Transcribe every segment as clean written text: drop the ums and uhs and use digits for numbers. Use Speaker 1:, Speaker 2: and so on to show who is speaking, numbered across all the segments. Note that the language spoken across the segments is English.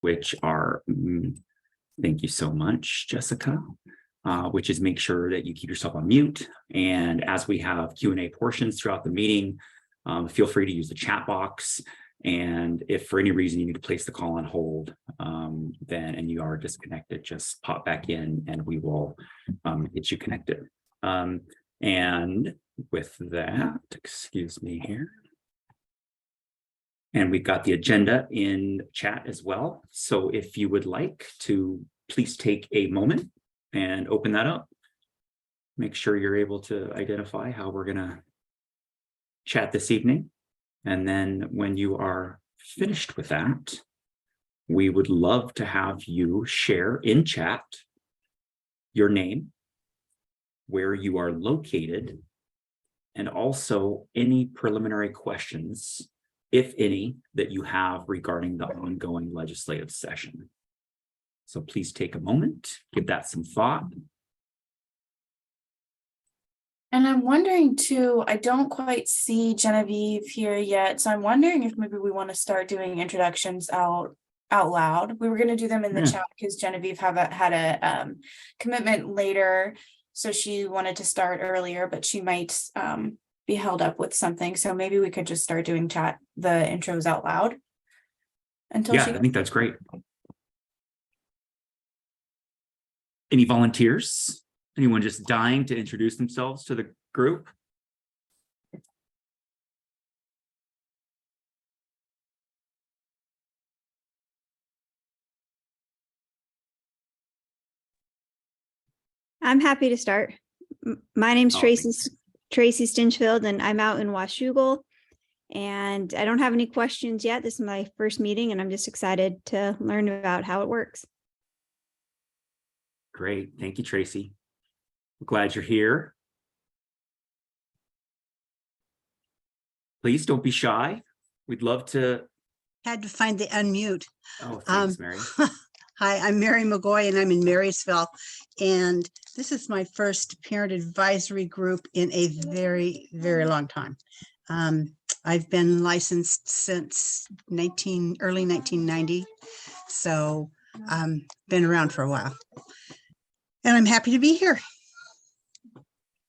Speaker 1: which are, thank you so much, Jessica, which is make sure that you keep yourself on mute. And as we have Q&A portions throughout the meeting, feel free to use the chat box. And if for any reason you need to place the call on hold, and you are disconnected, just pop back in and we will get you connected. And with that, excuse me here. And we've got the agenda in chat as well. So if you would like to, please take a moment and open that up. Make sure you're able to identify how we're going to chat this evening. And then when you are finished with that, we would love to have you share in chat your name, where you are located, and also any preliminary questions, if any, that you have regarding the ongoing legislative session. So please take a moment, give that some thought.
Speaker 2: And I'm wondering too, I don't quite see Genevieve here yet. So I'm wondering if maybe we want to start doing introductions out loud. We were going to do them in the chat because Genevieve had a commitment later. So she wanted to start earlier, but she might be held up with something. So maybe we could just start doing the intros out loud. Until I
Speaker 1: think that's great. Any volunteers? Anyone just dying to introduce themselves to the group?
Speaker 3: I'm happy to start. My name's Tracy Stinchfield, and I'm out in Washougal. And I don't have any questions yet. This is my first meeting, and I'm just excited to learn about how it works.
Speaker 1: Great. Thank you, Tracy. I'm glad you're here. Please don't be shy. We'd love to.
Speaker 4: Had to find the unmute.
Speaker 1: Oh, thanks, Mary.
Speaker 4: Hi, I'm Mary McGoy, and I'm in Marysville. And this is my first parent advisory group in a very, very long time. I've been licensed since early 1990. So been around for a while. And I'm happy to be here.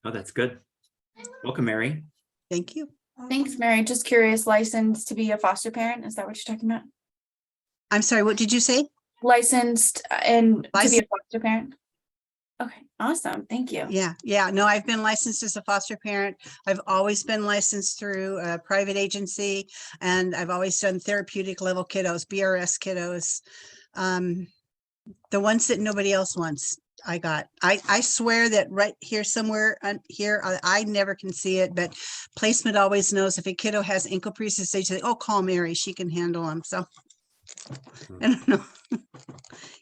Speaker 1: Oh, that's good. Welcome, Mary.
Speaker 4: Thank you.
Speaker 2: Thanks, Mary. Just curious, licensed to be a foster parent? Is that what you're talking about?
Speaker 4: I'm sorry, what did you say?
Speaker 2: Licensed to be a foster parent? Okay, awesome. Thank you.
Speaker 4: Yeah. No, I've been licensed as a foster parent. I've always been licensed through a private agency, and I've always done therapeutic level kiddos, BRS kiddos, the ones that nobody else wants. I swear that right here somewhere here, I never can see it, but placement always knows if a kiddo has ankle braces, they say, oh, call Mary, she can handle them. So I don't know.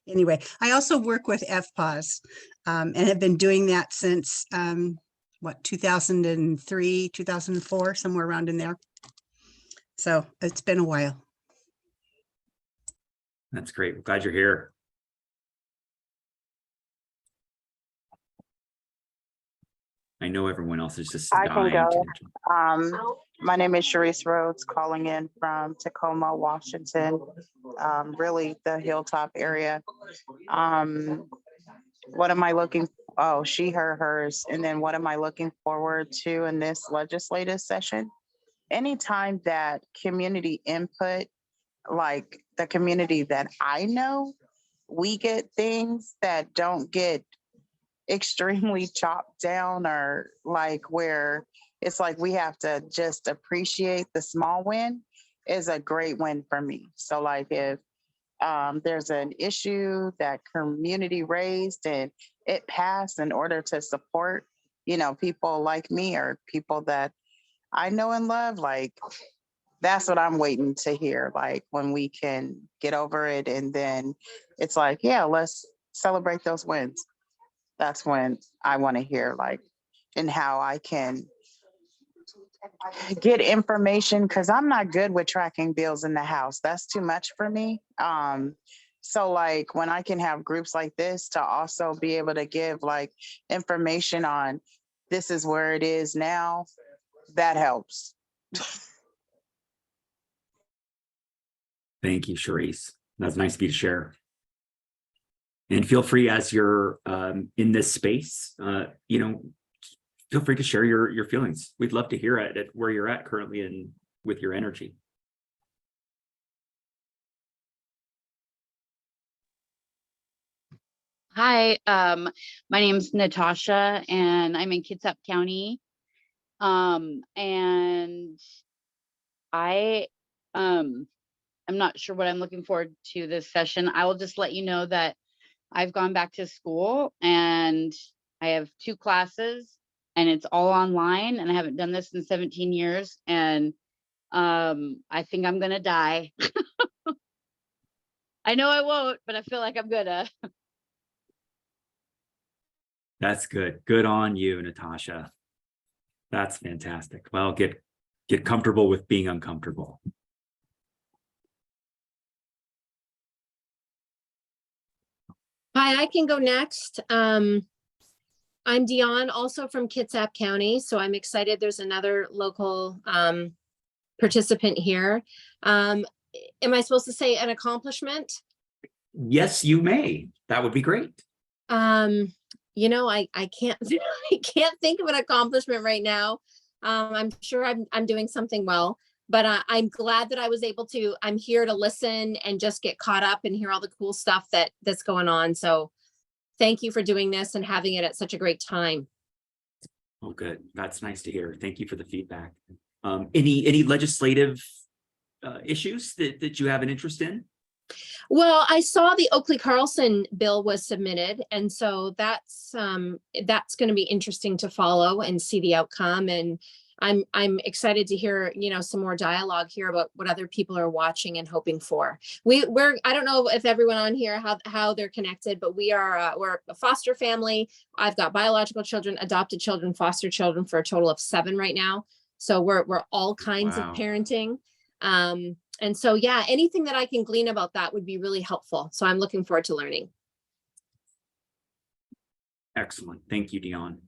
Speaker 4: Anyway, I also work with FPAWS and have been doing that since 2003, 2004, somewhere around in there. So it's been a while.
Speaker 1: That's great. I'm glad you're here. I know everyone else is just dying.
Speaker 5: I can go. My name is Sharice Rhodes, calling in from Tacoma, Washington, really the Hilltop area. What am I looking, she, her, hers, and then what am I looking forward to in this legislative session? Anytime that community input, like the community that I know, we get things that don't get extremely chopped down, or like where it's like we have to just appreciate the small win, is a great win for me. So like if there's an issue that community raised and it passed in order to support, people like me or people that I know and love, like that's what I'm waiting to hear. Like when we can get over it, and then it's like, yeah, let's celebrate those wins. That's when I want to hear, like, and how I can get information, because I'm not good with tracking bills in the house. That's too much for me. So like when I can have groups like this to also be able to give like information on this is where it is now, that helps.
Speaker 1: Thank you, Sharice. That's nice of you to share. And feel free, as you're in this space, feel free to share your feelings. We'd love to hear it at where you're at currently and with your energy.
Speaker 6: Hi, my name's Natasha and I'm in Kitsap County. And I, I'm not sure what I'm looking forward to this session. I will just let you know that I've gone back to school and I have 2 classes and it's all online, and I haven't done this in 17 years. And I think I'm gonna die. I know I won't, but I feel like I'm gonna.
Speaker 1: That's good. Good on you, Natasha. That's fantastic. Well, get comfortable with being uncomfortable.
Speaker 7: Hi, I can go next. I'm Dion, also from Kitsap County, so I'm excited there's another local participant here. Am I supposed to say an accomplishment?
Speaker 1: Yes, you may. That would be great.
Speaker 7: I can't I can't think of an accomplishment right now. I'm sure I'm doing something well, but I'm glad that I was able to. I'm here to listen and just get caught up and hear all the cool stuff that's going on. So thank you for doing this and having it at such a great time.
Speaker 1: Oh, good. That's nice to hear. Thank you for the feedback. Any legislative issues that you have an interest in?
Speaker 7: Well, I saw the Oakley Carlson bill was submitted, and so that's going to be interesting to follow and see the outcome. And I'm excited to hear, some more dialogue here about what other people are watching and hoping for. I don't know if everyone on here how they're connected, but we're a foster family. I've got biological children, adopted children, foster children, for a total of 7 right now. So we're all kinds
Speaker 1: Wow.
Speaker 7: of parenting. And so, yeah, anything that I can glean about that would be really helpful. So I'm looking forward to learning.
Speaker 1: Excellent. Thank you, Dion.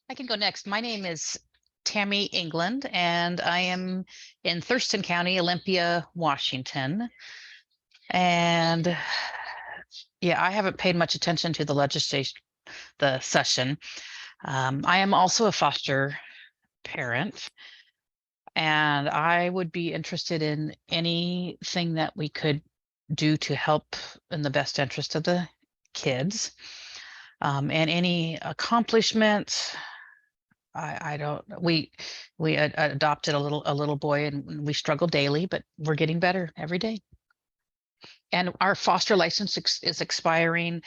Speaker 8: I can go next. My name is Tammy England, and I am in Thurston County, Olympia, Washington. And yeah, I haven't paid much attention to the session. I am also a foster parent, and I would be interested in anything that we could do to help in the best interest of the kids. And any accomplishments. I don't. We adopted a little boy, and we struggle daily, but we're getting better every day. And our foster license is expiring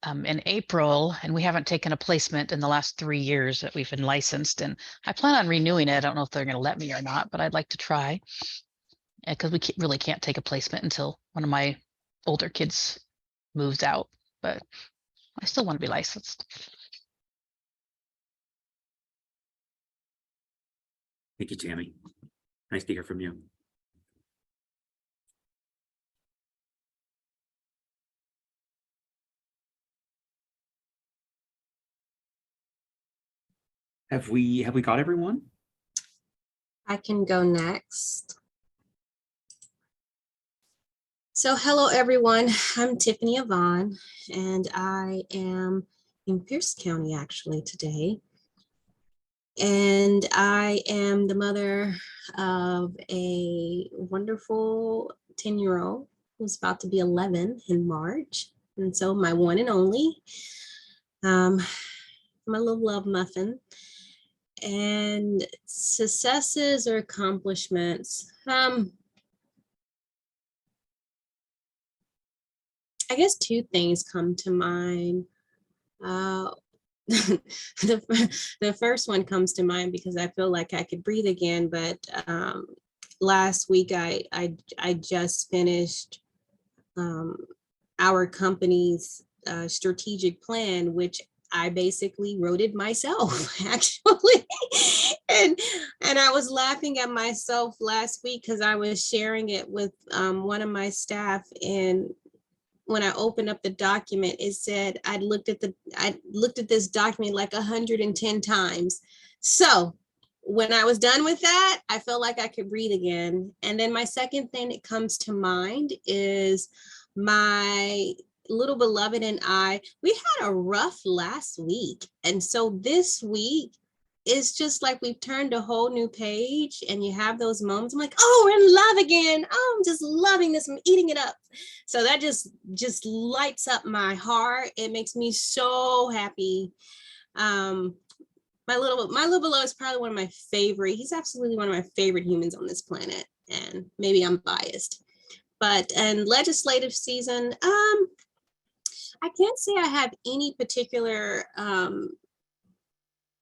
Speaker 8: in April, and we haven't taken a placement in the last 3 years that we've been licensed. And I plan on renewing it. I don't know if they're going to let me or not, but I'd like to try, because we really can't take a placement until one of my older kids moves out. But I still want to be licensed.
Speaker 1: Thank you, Tammy. Nice to hear from you. Have we got everyone?
Speaker 9: I can go next. So hello, everyone. I'm Tiffany Yvonne, and I am in Pierce County actually today. And I am the mother of a wonderful 10-year-old who's about to be 11 in March. And so my one and only, my little love muffin. And successes or accomplishments. I guess 2 things come to mind. The first one comes to mind because I feel like I could breathe again, but last week I just finished our company's strategic plan, which I basically wrote it myself, actually. and I was laughing at myself last week because I was sharing it with one of my staff, and when I opened up the document, it said I looked at this document like 110 times. So when I was done with that, I felt like I could breathe again. And then my second thing that comes to mind is my little beloved and I, we had a rough last week. And so this week, it's just like we've turned a whole new page, and you have those moments. I'm like, oh, we're in love again. Oh, I'm just loving this. I'm eating it up. So that just lights up my heart. It makes me so happy. My little below is probably one of my favorite. He's absolutely one of my favorite humans on this planet. And maybe I'm biased. But in legislative season, I can't say I have any particular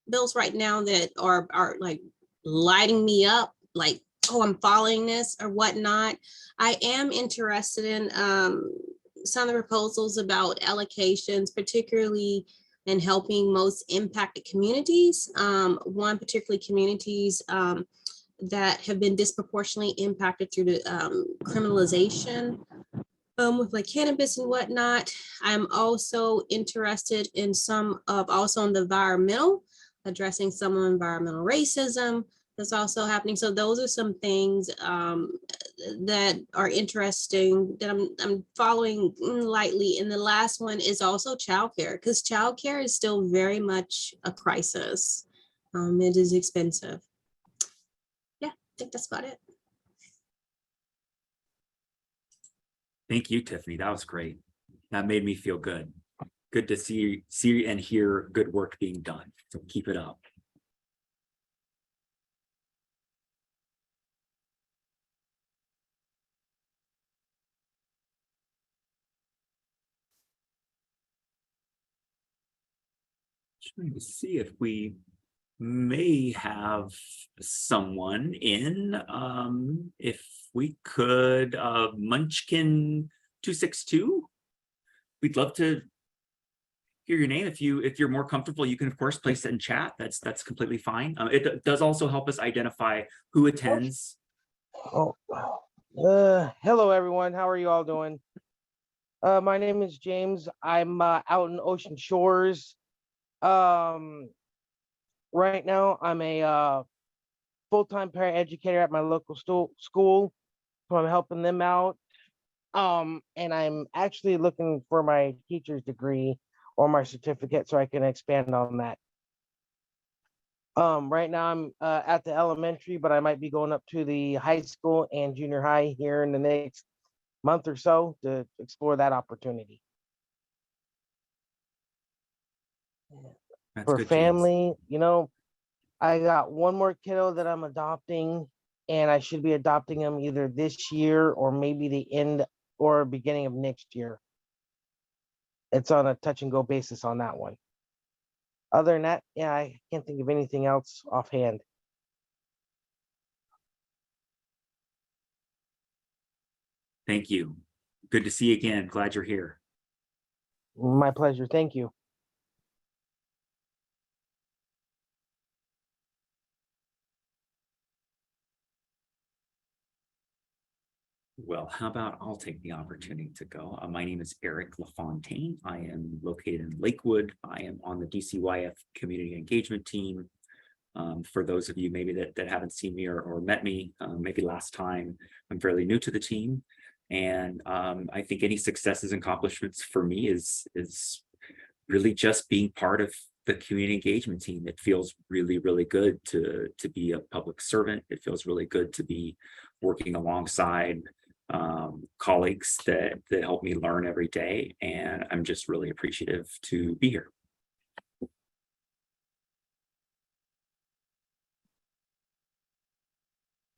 Speaker 9: bills right now that are like lighting me up, like, oh, I'm following this or whatnot. I am interested in some of the proposals about allocations, particularly in helping most impacted communities. One particularly communities that have been disproportionately impacted through the criminalization with like cannabis and whatnot. I'm also interested in some of also in the environmental, addressing some of environmental racism that's also happening. So those are some things that are interesting that I'm following lightly. And the last one is also childcare, because childcare is still very much a crisis. It is expensive. Yeah, I think that's about it.
Speaker 1: Thank you, Tiffany. That was great. That made me feel good. Good to see and hear good work being done. So keep it up. Trying to see if we may have someone in. If we could, Munchkin 262. We'd love to hear your name. If you're more comfortable, you can of course place it in chat. That's completely fine. It does also help us identify who attends.
Speaker 10: Oh, hello everyone. How are you all doing? My name is James. I'm out in Ocean Shores. Right now, I'm a full-time paraeducator at my local school, so I'm helping them out. And I'm actually looking for my teacher's degree or my certificate so I can expand on that. Right now I'm at the elementary, but I might be going up to the high school and junior high here in the next month or so to explore that opportunity.
Speaker 1: That's
Speaker 10: For
Speaker 1: good,
Speaker 10: family, you know, I got one more kiddo that I'm adopting, and I should be adopting him either this year or maybe the end or beginning of next year. It's on a touch and go basis on that one. Other than that, yeah, I can't think of anything else offhand.
Speaker 1: Thank you. Good to see you again. Glad you're here.
Speaker 10: My pleasure. Thank you.
Speaker 1: Well, how about I'll take the opportunity to go. My name is Eric LaFontaine. I am located in Lakewood. I am on the DCYF community engagement team. For those of you maybe that haven't seen me or met me, maybe last time, I'm fairly new to the team. And I think any successes and accomplishments for me is really just being part of the community engagement team. It feels really, really good to be a public servant. It feels really good to be working alongside colleagues that help me learn every day. And I'm just really appreciative to be here.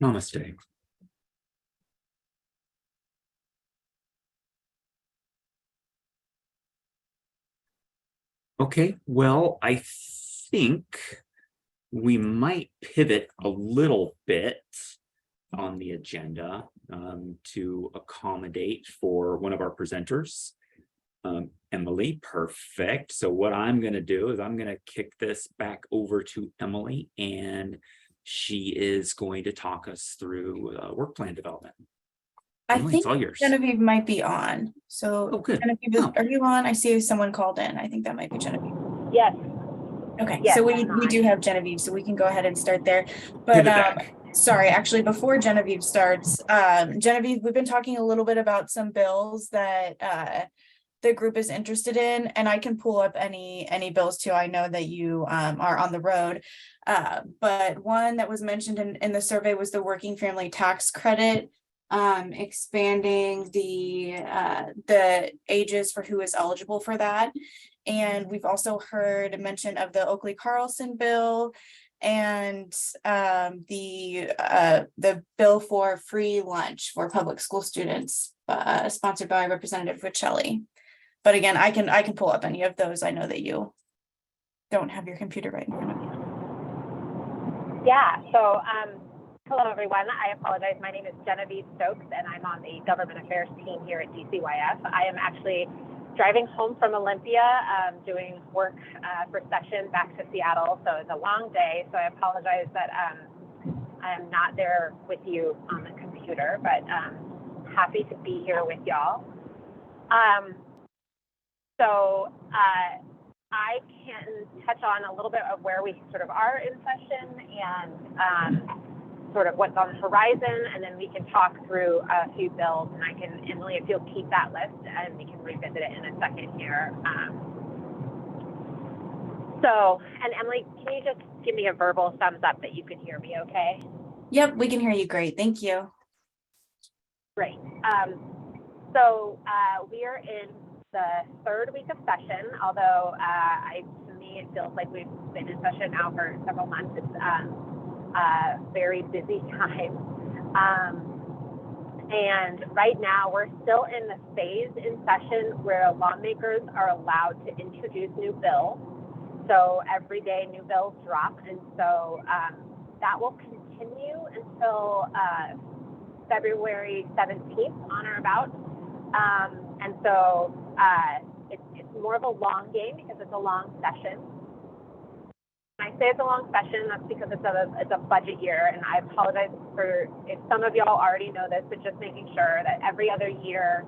Speaker 1: Namaste. Okay, well, I think we might pivot a little bit on the agenda to accommodate for one of our presenters, Emily. Perfect. So what I'm going to do is I'm going to kick this back over to Emily, and she is going to talk us through work plan development.
Speaker 2: I
Speaker 1: Emily,
Speaker 2: think
Speaker 1: it's all yours.
Speaker 2: Genevieve might be on. So
Speaker 1: Oh, good.
Speaker 2: Genevieve,
Speaker 1: Oh.
Speaker 2: are you on? I see someone called in. I think that might be Genevieve.
Speaker 11: Yes.
Speaker 2: Okay,
Speaker 11: Yes,
Speaker 2: so we
Speaker 11: I'm on.
Speaker 2: do have Genevieve, so we can go ahead and start there. But
Speaker 1: Pivot back.
Speaker 2: sorry, actually, before Genevieve starts, Genevieve, we've been talking a little bit about some bills that the group is interested in, and I can pull up any bills too. I know that you are on the road. But one that was mentioned in the survey was the working family tax credit, expanding the ages for who is eligible for that. And we've also heard mention of the Oakley Carlson bill and the bill for free lunch for public school students, sponsored by Representative Riccelli. But again, I can pull up any of those. I know that you don't have your computer right in front of you.
Speaker 11: Yeah, so hello everyone. I apologize. My name is Genevieve Stokes and I'm on the government affairs team here at DCYF. I am actually driving home from Olympia, doing work for session back to Seattle. So it's a long day. So I apologize that I'm not there with you on the computer, but happy to be here with y'all. So I can touch on a little bit of where we sort of are in session and sort of what's on the horizon, and then we can talk through a few bills, and I can, Emily, if you'll keep that list, and we can revisit it in a second here. So, and Emily, can you just give me a verbal thumbs up that you can hear me okay?
Speaker 2: Yep, we can hear you great. Thank you.
Speaker 11: Great. So we are in the third week of session, although to me it feels like we've been in session now for several months. It's a very busy time. And right now we're still in the phase in session where lawmakers are allowed to introduce new bills. So every day new bills drop, and so that will continue until February 17th on or about. And so it's more of a long game because it's a long session. When I say it's a long session, that's because it's a budget year, and I apologize for if some of y'all already know this, but just making sure that every other year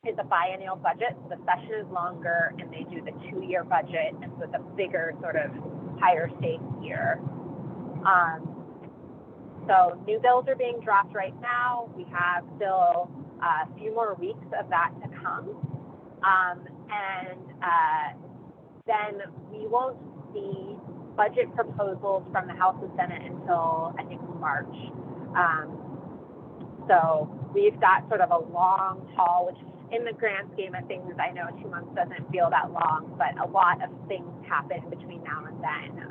Speaker 11: is a biennial budget. So the session is longer, and they do the 2-year budget, and so it's a bigger sort of higher stakes year. So new bills are being dropped right now. We have still a few more weeks of that to come. Then we won't see budget proposals from the House and Senate until I think March. So we've got sort of a long haul, which in the grand scheme of things, I know 2 months doesn't feel that long, but a lot of things happen between now and then.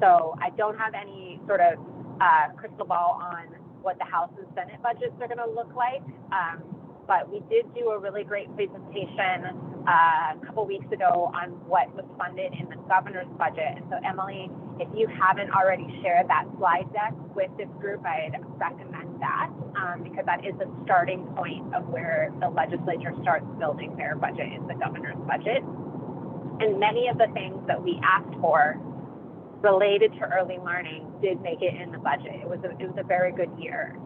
Speaker 11: So I don't have any sort of crystal ball on what the House and Senate budgets are going to look like. But we did do a really great presentation a couple weeks ago on what was funded in the governor's budget. And so Emily, if you haven't already shared that slide deck with this group, I'd recommend that because that is the starting point of where the legislature starts building their budget, is the governor's budget. And many of the things that we asked for related to early learning did make it in the budget. It was a very good year.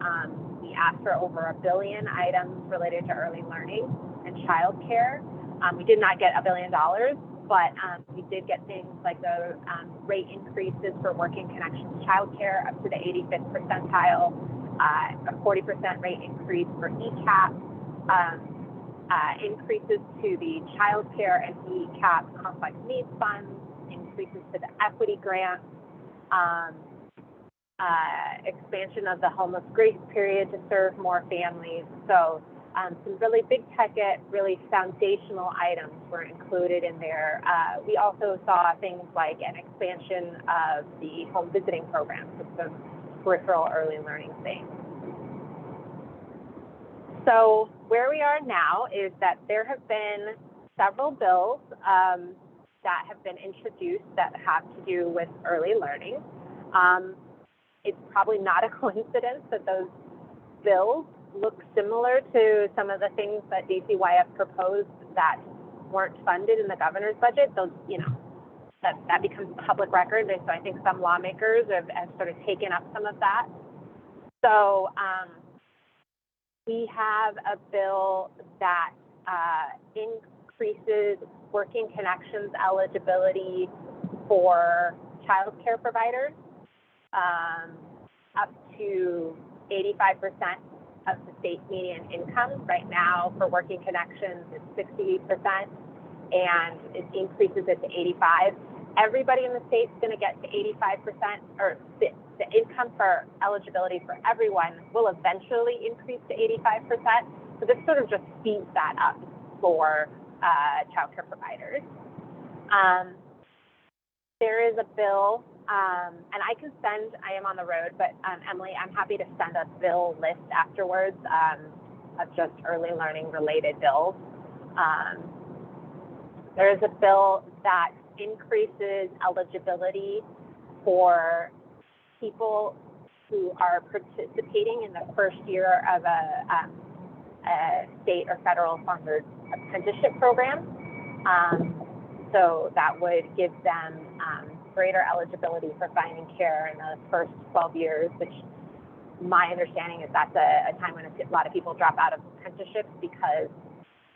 Speaker 11: We asked for over $1 billion items related to early learning and childcare. We did not get $1 billion, but we did get things like the rate increases for working connections childcare up to the 85th percentile, a 40% rate increase for ECAP, increases to the childcare and ECAP complex needs funds, increases to the equity grant, expansion of the homeless grace period to serve more families. So some really big ticket, really foundational items were included in there. We also saw things like an expansion of the home visiting programs with some peripheral early learning things. So where we are now is that there have been several bills that have been introduced that have to do with early learning. It's probably not a coincidence that those bills look similar to some of the things that DCYF proposed that weren't funded in the governor's budget. Those, you know, that becomes public record. And so I think some lawmakers have sort of taken up some of that. So We have a bill that increases working connections eligibility for childcare providers up to 85% of the state median income. Right now for working connections, it's 68%, and it increases it to 85%. Everybody in the state's going to get to 85%, or the income for eligibility for everyone will eventually increase to 85%. So this sort of just speeds that up for childcare providers. There is a bill, and I am on the road, but Emily, I'm happy to send a bill list afterwards of just early learning related bills. There is a bill that increases eligibility for people who are participating in the first year of a state or federal funded apprenticeship program. So that would give them greater eligibility for finding care in the first 12 years, which my understanding is that's a time when a lot of people drop out of apprenticeships because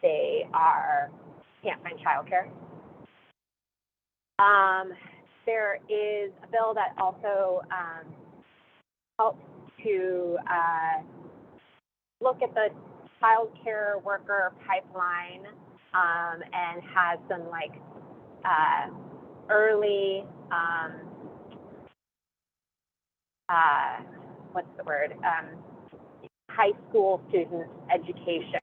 Speaker 11: they can't find childcare. There is a bill that also helps to look at the child care worker pipeline and has some early, high school student education.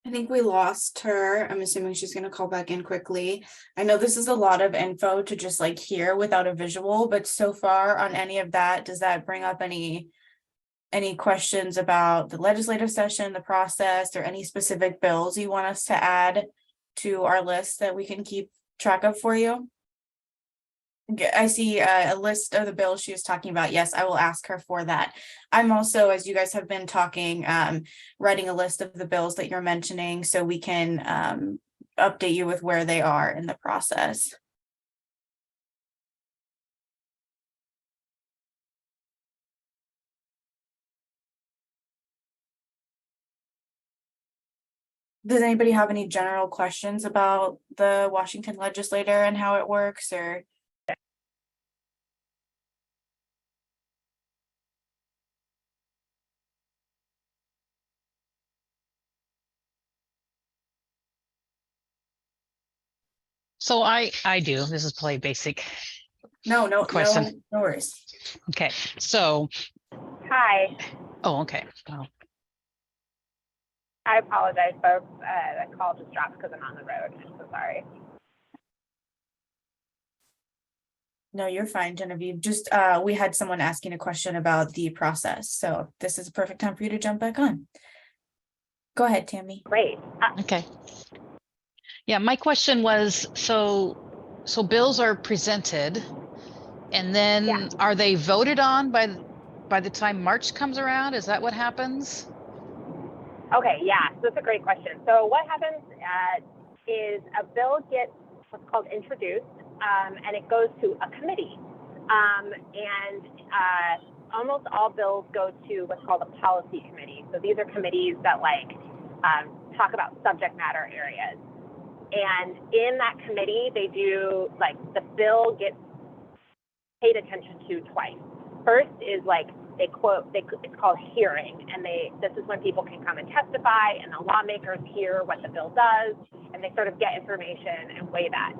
Speaker 2: I think we lost her. I'm assuming she's going to call back in quickly. I know this is a lot of info to just hear without a visual, but so far on any of that, does that bring up any questions about the legislative session, the process, or any specific bills you want us to add to our list that we can keep track of for you? I see a list of the bills she was talking about. Yes, I will ask her for that. I'm also, as you guys have been talking, writing a list of the bills that you're mentioning so we can update you with where they are in the process. Does anybody have any general questions about the Washington legislature and how it works, or?
Speaker 8: So I do. This is probably basic.
Speaker 2: No
Speaker 8: Question.
Speaker 2: No worries.
Speaker 8: Okay. So.
Speaker 11: Hi.
Speaker 8: Oh, okay. Oh.
Speaker 11: I apologize, folks. The call just dropped because I'm on the road. I'm so sorry.
Speaker 2: No, you're fine, Genevieve. Just we had someone asking a question about the process, so this is a perfect time for you to jump back on. Go ahead, Tammy.
Speaker 11: Great.
Speaker 8: Okay. Yeah, my question was, so bills are presented, and then are they voted on by the time March comes around? Is that what happens?
Speaker 11: Okay, yeah, so that's a great question. So what happens is a bill gets what's called introduced, and it goes to a committee. And almost all bills go to what's called a policy committee. So these are committees that talk about subject matter areas. And in that committee, they do the bill gets paid attention to twice. First is it's called hearing, and this is when people can come and testify, and the lawmakers hear what the bill does, and they sort of get information and weigh that.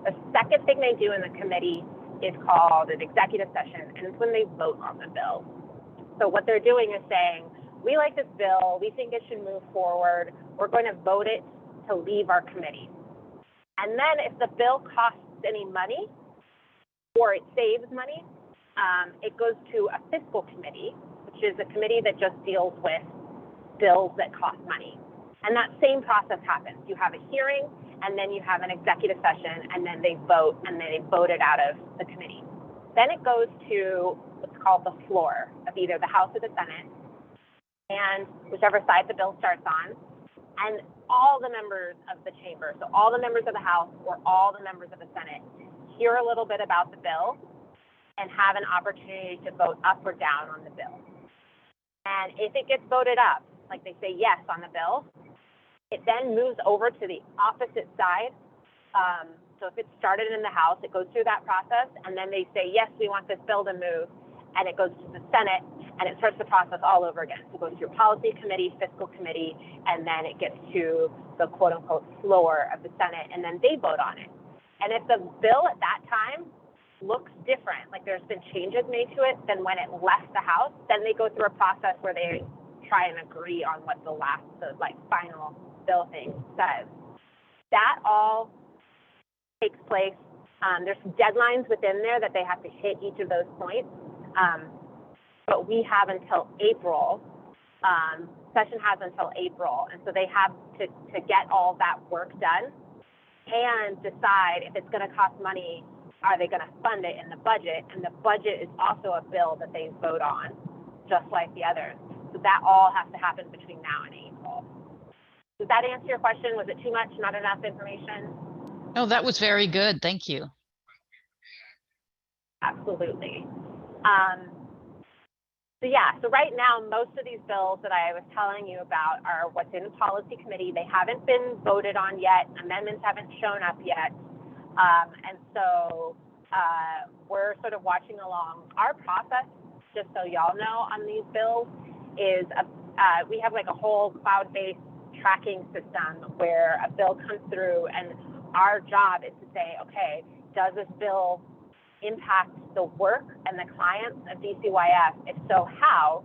Speaker 11: The second thing they do in the committee is called an executive session, and it's when they vote on the bill. So what they're doing is saying, we like this bill, we think it should move forward, we're going to vote it to leave our committee. And then if the bill costs any money or it saves money, it goes to a fiscal committee, which is a committee that just deals with bills that cost money. And that same process happens. You have a hearing, and then you have an executive session, and then they vote, and then they vote it out of the committee. Then it goes to what's called the floor of either the House or the Senate, and whichever side the bill starts on. And all the members of the chamber, so all the members of the House or all the members of the Senate, hear a little bit about the bill, and have an opportunity to vote up or down on the bill. And if it gets voted up, like they say yes on the bill, it then moves over to the opposite side. So if it started in the House, it goes through that process, and then they say, yes, we want this bill to move, and it goes to the Senate, and it starts the process all over again. So it goes through Policy Committee, Fiscal Committee, and then it gets to the quote-unquote floor of the Senate, and then they vote on it. And if the bill at that time looks different, like there's been changes made to it than when it left the House, then they go through a process where they try and agree on what the final bill thing says. That all takes place. There's deadlines within there that they have to hit each of those points. But we have until April. Session has until April. And so they have to get all that work done and decide if it's going to cost money, are they going to fund it in the budget? And the budget is also a bill that they vote on, just like the others. So that all has to happen between now and April. Does that answer your question? Was it too much, not enough information?
Speaker 8: Oh, that was very good. Thank you.
Speaker 11: Absolutely. So right now, most of these bills that I was telling you about are what's in Policy Committee. They haven't been voted on yet. Amendments haven't shown up yet. And so we're sort of watching along. Our process, just so y'all know, on these bills is we have like a whole cloud-based tracking system where a bill comes through, and our job is to say, okay, does this bill impact the work and the clients of DCYF? If so, how?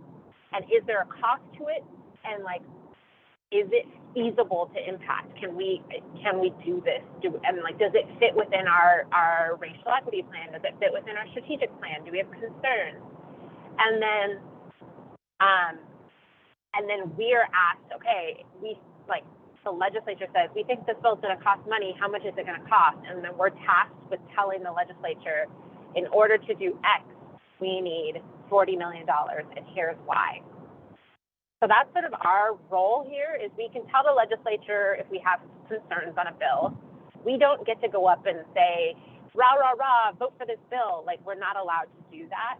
Speaker 11: And is there a cost to it? And like, is it feasible to impact? Can we do this? Does it fit within our racial equity plan? Does it fit within our strategic plan? Do we have concerns? And then we are asked, okay, the legislature says, we think this bill is going to cost money. How much is it going to cost? And then we're tasked with telling the legislature, in order to do X, we need $40 million, and here's why. So that's sort of our role here, is we can tell the legislature if we have concerns on a bill. We don't get to go up and say, rah, rah, rah, vote for this bill. Like, we're not allowed to do that.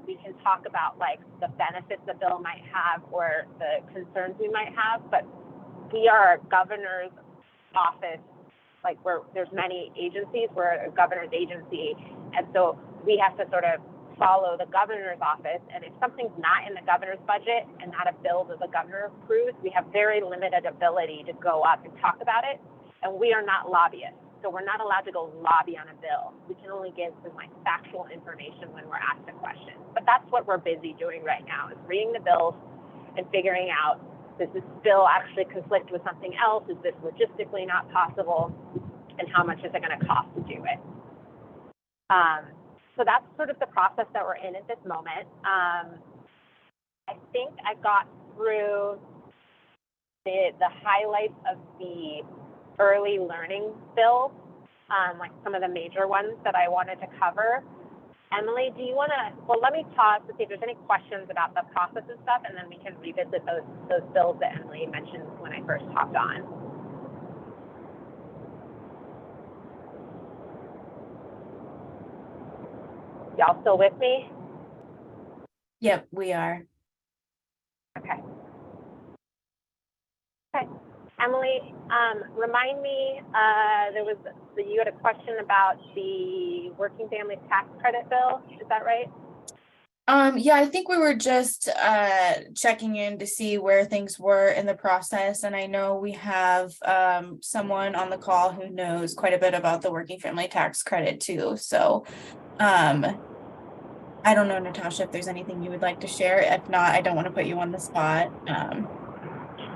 Speaker 11: We can talk about like the benefits the bill might have or the concerns we might have, but we are a governor's office. Like, there's many agencies. We're a governor's agency, and so we have to sort of follow the governor's office. And if something's not in the governor's budget and not a bill that the governor approves, we have very limited ability to go up and talk about it. And we are not lobbyists, so we're not allowed to go lobby on a bill. We can only give some like factual information when we're asked a question. But that's what we're busy doing right now, is reading the bills and figuring out, does this bill actually conflict with something else? Is this logistically not possible? And how much is it going to cost to do it? So that's sort of the process that we're in at this moment. I think I got through the highlights of the early learning bill, like some of the major ones that I wanted to cover. Emily, do you want to, well, let me pause to see if there's any questions about the process and stuff, and then we can revisit those bills that Emily mentioned when I first hopped on. Y'all still with me?
Speaker 2: Yep, we are.
Speaker 11: Okay. Okay. Emily, remind me, you had a question about the working family tax credit bill. Is that right?
Speaker 2: Yeah, I think we were just checking in to see where things were in the process. And I know we have someone on the call who knows quite a bit about the working family tax credit too. So I don't know, Natasha, if there's anything you would like to share. If not, I don't want to put you on the spot.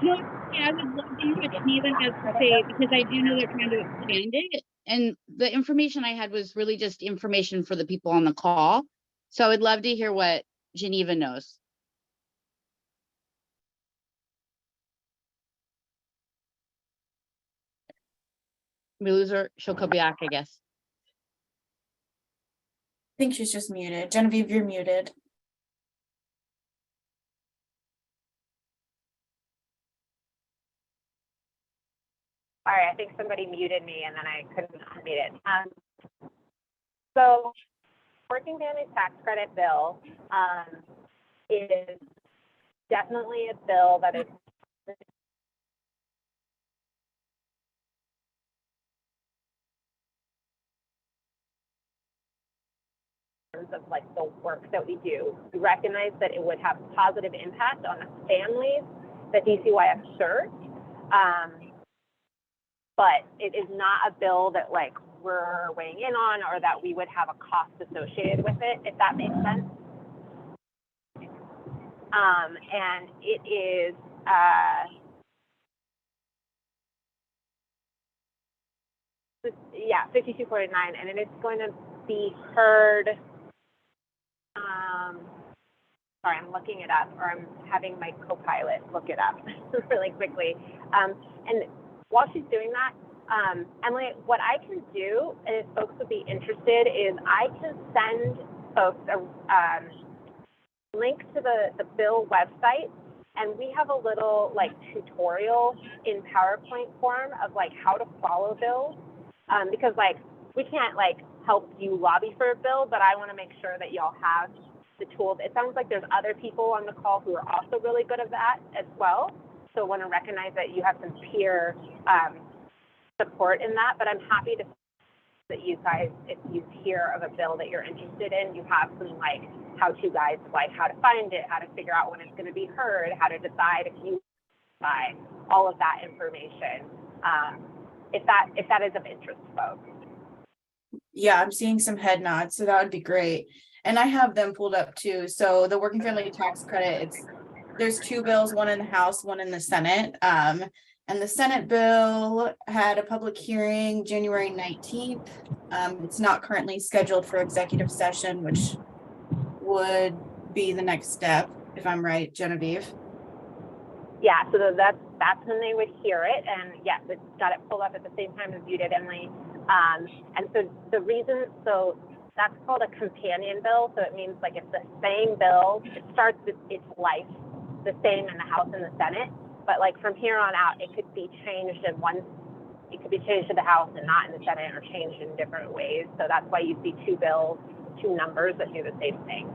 Speaker 6: No, yeah, I would love to hear what Geneva has to say, because I do know they're trying to expand it. And the information I had was really just information for the people on the call. So I would love to hear what Geneva knows. We lose her, she'll come back, I guess.
Speaker 2: I think she's just muted. Genevieve, you're muted.
Speaker 11: All right, I think somebody muted me and then I couldn't unmute it. So working families tax credit bill is definitely a bill that is of like the work that we do. We recognize that it would have positive impact on the families that DCYF serves. But it is not a bill that like we're weighing in on or that we would have a cost associated with it, if that makes sense. And it is yeah, 5249, and it is going to be heard. Sorry, I'm looking it up, or I'm having my co-pilot look it up really quickly. And while she's doing that, Emily, what I can do, and if folks would be interested, is I can send folks a link to the bill website, and we have a little like tutorial in PowerPoint form of like how to follow bills, because like we can't like help you lobby for a bill, but I want to make sure that y'all have the tools. It sounds like there's other people on the call who are also really good at that as well. So I want to recognize that you have some peer support in that, but I'm happy to that you guys, if you hear of a bill that you're interested in, you have some like how-to guides, like how to find it, how to figure out when it's going to be heard, how to decide if you buy, all of that information. If that is of interest to folks.
Speaker 2: Yeah, I'm seeing some head nods, so that would be great. And I have them pulled up too. So the working family tax credit, there's two bills, one in the House, one in the Senate. And the Senate bill had a public hearing January 19th. It's not currently scheduled for executive session, which would be the next step, if I'm right, Genevieve.
Speaker 11: Yeah, so that's when they would hear it. And yes, it's got it pulled up at the same time as you did, Emily. And so the reason, so that's called a companion bill. So it means like it's the same bill. It starts its life the same in the House and the Senate, but like from here on out, it could be changed in one. It could be changed to the House and not in the Senate, or changed in different ways. So that's why you see two bills, two numbers that do the same thing.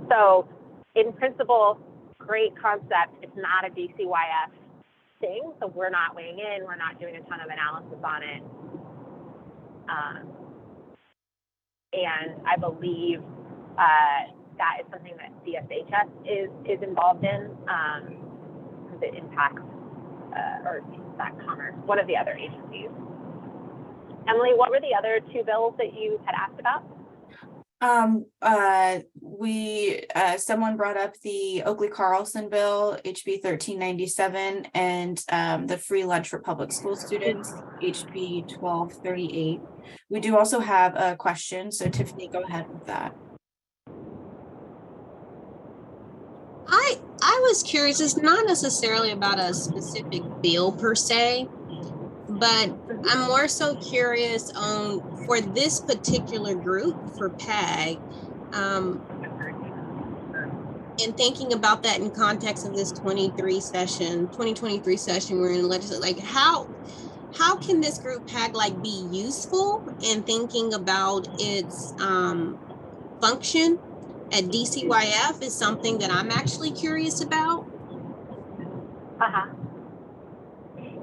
Speaker 11: So in principle, great concept. It's not a DCYF thing, so we're not weighing in. We're not doing a ton of analysis on it. And I believe that is something that DSHS is involved in, because it impacts or impacts Commerce, one of the other agencies. Emily, what were the other two bills that you had asked about?
Speaker 2: Someone brought up the Oakley Carlson bill, HB 1397, and the free lunch for public school students, HB 1238. We do also have a question, so Tiffany, go ahead with that.
Speaker 9: I was curious, it's not necessarily about a specific bill per se, but I'm more so curious on for this particular group for PAG, and thinking about that in context of this 2023 session we're in legislature, like how can this group PAG like be useful in thinking about its function at DCYF is something that I'm actually curious about.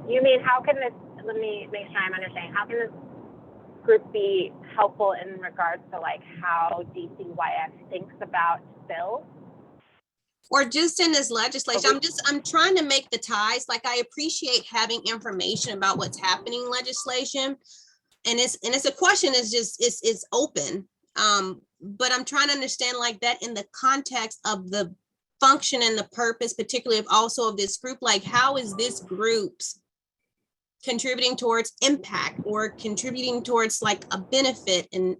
Speaker 11: You mean, how can this, let me make sure I'm understanding, how can this group be helpful in regards to like how DCYF thinks about bills?
Speaker 9: Or just in this legislation, I'm trying to make the ties. Like I appreciate having information about what's happening in legislation. And it's a question is open. But I'm trying to understand like that in the context of the function and the purpose, particularly of also of this group, like how is this group's contributing towards impact or contributing towards like a benefit in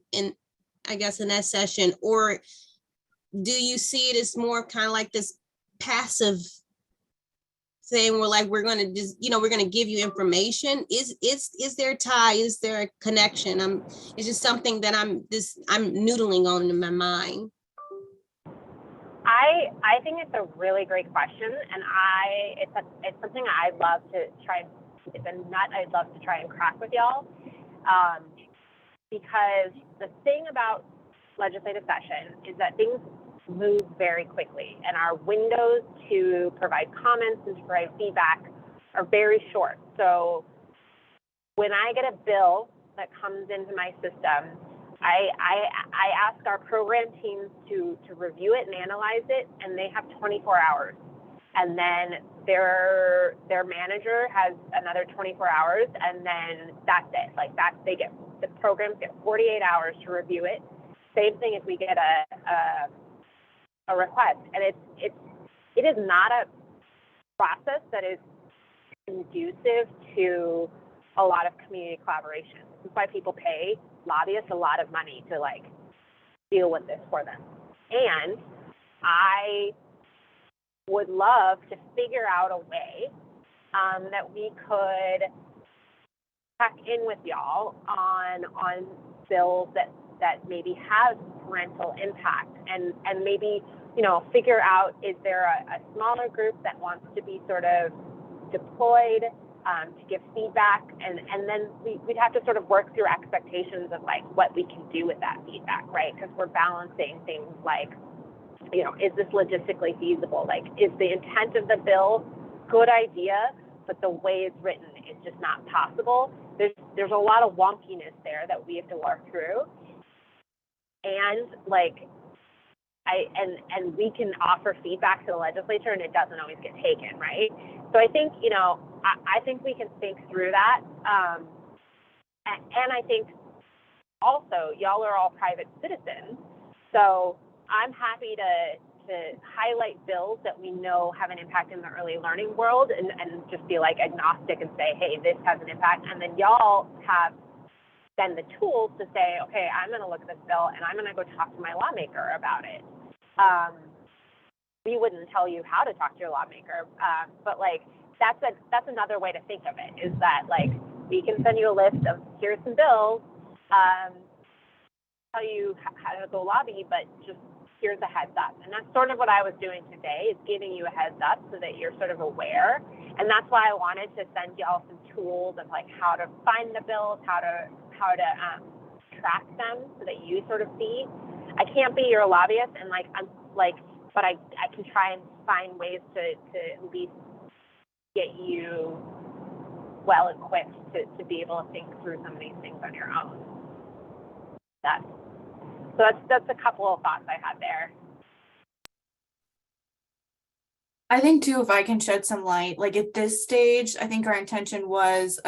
Speaker 9: I guess in that session, or do you see it as more kind of like this passive thing where like we're going to just, we're going to give you information? Is there a tie? Is there a connection? It's just something that I'm noodling on in my mind.
Speaker 11: I think it's a really great question, and it's something I love to try. It's a nut I'd love to try and crack with y'all. because the thing about legislative session is that things move very quickly, and our windows to provide comments and to provide feedback are very short. So when I get a bill that comes into my system, I ask our program teams to review it and analyze it, and they have 24 hours. And then their manager has another 24 hours, and then that's it. Like that, the programs get 48 hours to review it. Same thing if we get a request, and it is not a process that is conducive to a lot of community collaboration. This is why people pay lobbyists a lot of money to like deal with this for them. And I would love to figure out a way that we could check in with y'all on bills that maybe have parental impact, and maybe, you know, figure out, is there a smaller group that wants to be sort of deployed to give feedback, and then we'd have to sort of work through expectations of like what we can do with that feedback, right? Because we're balancing things like, you know, is this logistically feasible? Like, is the intent of the bill good idea, but the way it's written is just not possible? There's a lot of wonkiness there that we have to work through, and like and we can offer feedback to the legislature, and it doesn't always get taken, right? So I think, you know, I think we can think through that, and I think also y'all are all private citizens, so I'm happy to highlight bills that we know have an impact in the early learning world, and just be like agnostic and say, hey, this has an impact, and then y'all have then the tools to say, okay, I'm going to look at this bill and I'm going to go talk to my lawmaker about it. We wouldn't tell you how to talk to your lawmaker, but like that's another way to think of it, is that like we can send you a list of here's some bills, tell you how to go lobby, but just here's a heads up. And that's sort of what I was doing today, is giving you a heads up so that you're sort of aware. And that's why I wanted to send y'all some tools of like how to find the bills, how to track them so that you sort of see. I can't be your lobbyist, and like I'm like, but I can try and find ways to at least get you well equipped to be able to think through some of these things on your own. That's a couple of thoughts I had there.
Speaker 2: I think too, if I can shed some light, like at this stage, I think our intention was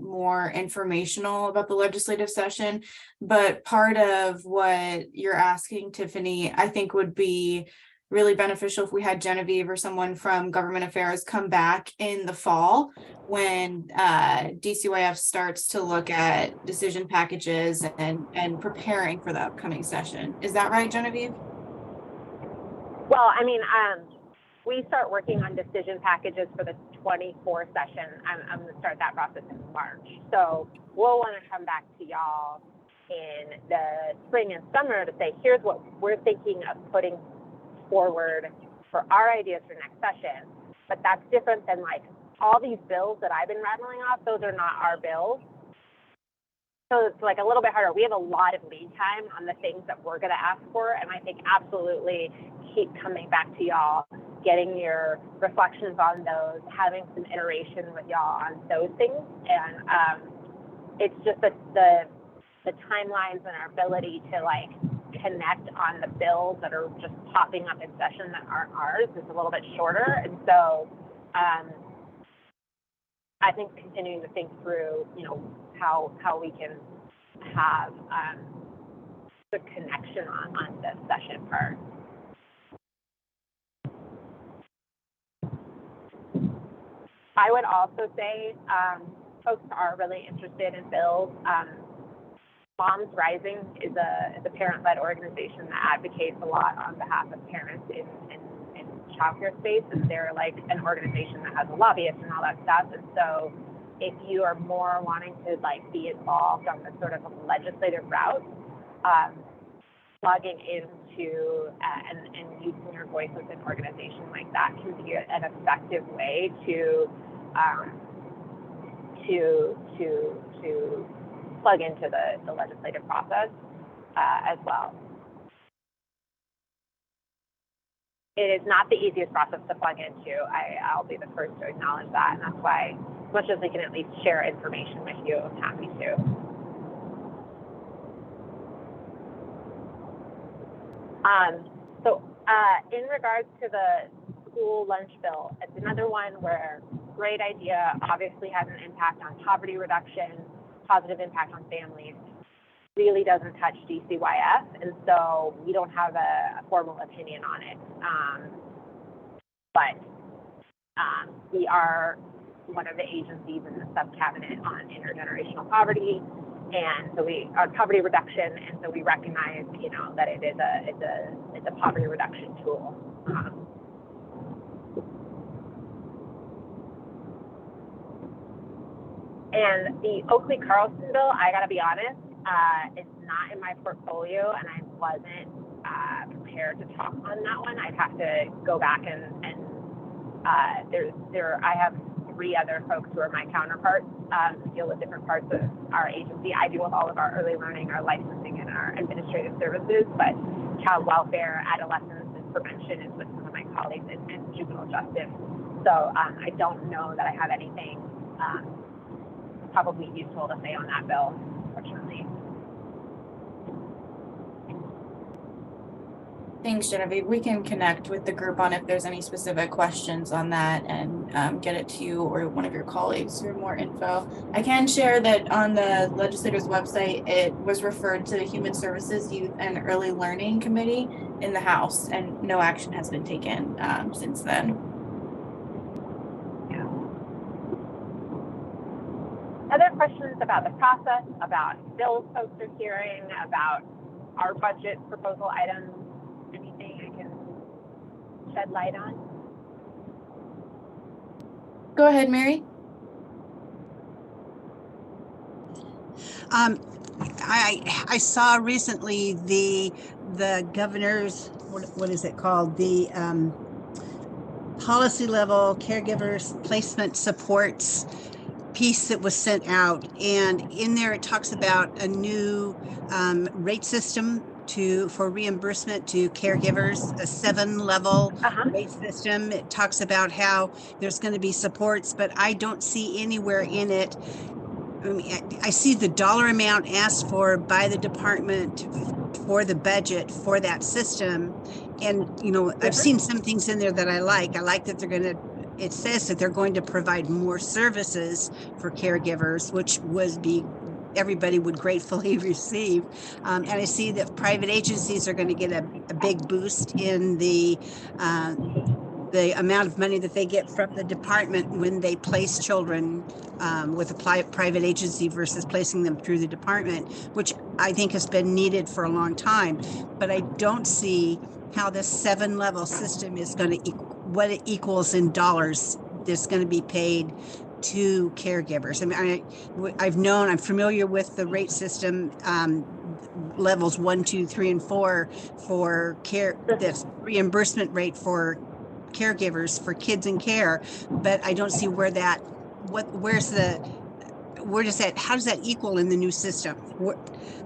Speaker 2: more informational about the legislative session, but part of what you're asking, Tiffany, I think would be really beneficial if we had Genevieve or someone from government affairs come back in the fall when DCYF starts to look at decision packages and preparing for the upcoming session. Is that right, Genevieve?
Speaker 11: Well, I mean, we start working on decision packages for the 24 session. I'm going to start that process in March. So we'll want to come back to y'all in the spring and summer to say, here's what we're thinking of putting forward for our ideas for next session. But that's different than like all these bills that I've been rattling off. Those are not our bills. So it's like a little bit harder. We have a lot of lead time on the things that we're going to ask for. And I think absolutely keep coming back to y'all, getting your reflections on those, having some iteration with y'all on those things. And it's just that the timelines and our ability to like connect on the bills that are just popping up in session that aren't ours is a little bit shorter. And so I think continuing to think through, you know, how we can have the connection on the session part. I would also say folks are really interested in bills. Moms Rising is a parent-led organization that advocates a lot on behalf of parents in childcare space, and they're like an organization that has a lobbyist and all that stuff. And so if you are more wanting to like be involved on the sort of legislative route, plugging into and using your voice with an organization like that can be an effective way to plug into the legislative process as well. It is not the easiest process to plug into. I'll be the first to acknowledge that, and that's why, as much as we can at least share information with you, I'm happy to. In regards to the school lunch bill, it's another one where great idea, obviously has an impact on poverty reduction, positive impact on families, really doesn't touch DCYF, and so we don't have a formal opinion on it. But we are one of the agencies in the sub-cabinet on intergenerational poverty, and so we are poverty reduction, and so we recognize, you know, that it is it's a poverty reduction tool. And the Oakley-Carlson bill, I gotta be honest, it's not in my portfolio, and I wasn't prepared to talk on that one. I'd have to go back and I have 3 other folks who are my counterparts who deal with different parts of our agency. I deal with all of our early learning, our licensing, and our administrative services, but child welfare, adolescence, and prevention is with some of my colleagues in juvenile justice. So I don't know that I have anything probably useful to say on that bill, unfortunately.
Speaker 2: Thanks, Genevieve. We can connect with the group on if there's any specific questions on that and get it to you or one of your colleagues for more info. I can share that on the legislator's website, it was referred to the Human Services, Youth, and Early Learning Committee in the House, and no action has been taken since then.
Speaker 11: Yeah. Other questions about the process, about bills folks are hearing, about our budget proposal items? Anything I can shed light on?
Speaker 2: Go ahead, Mary.
Speaker 4: I saw recently the governor's, what is it called? The policy level caregivers placement supports piece that was sent out, and in there it talks about a new rate system for reimbursement to caregivers, a 7-level rate system. It talks about how there's going to be supports, but I don't see anywhere in it. I mean, I see the dollar amount asked for by the department for the budget for that system, and you know, I've seen some things in there that I like. I like that they're going to. It says that they're going to provide more services for caregivers, which everybody would gratefully receive. And I see that private agencies are going to get a big boost in the amount of money that they get from the department when they place children with a private agency versus placing them through the department, which I think has been needed for a long time. But I don't see how this 7-level system is going to what it equals in dollars that's going to be paid to caregivers. I mean, I'm familiar with the rate system, levels 1, 2, 3, and 4 for care, that's reimbursement rate for caregivers for kids in care, but I don't see where that, how does that equal in the new system?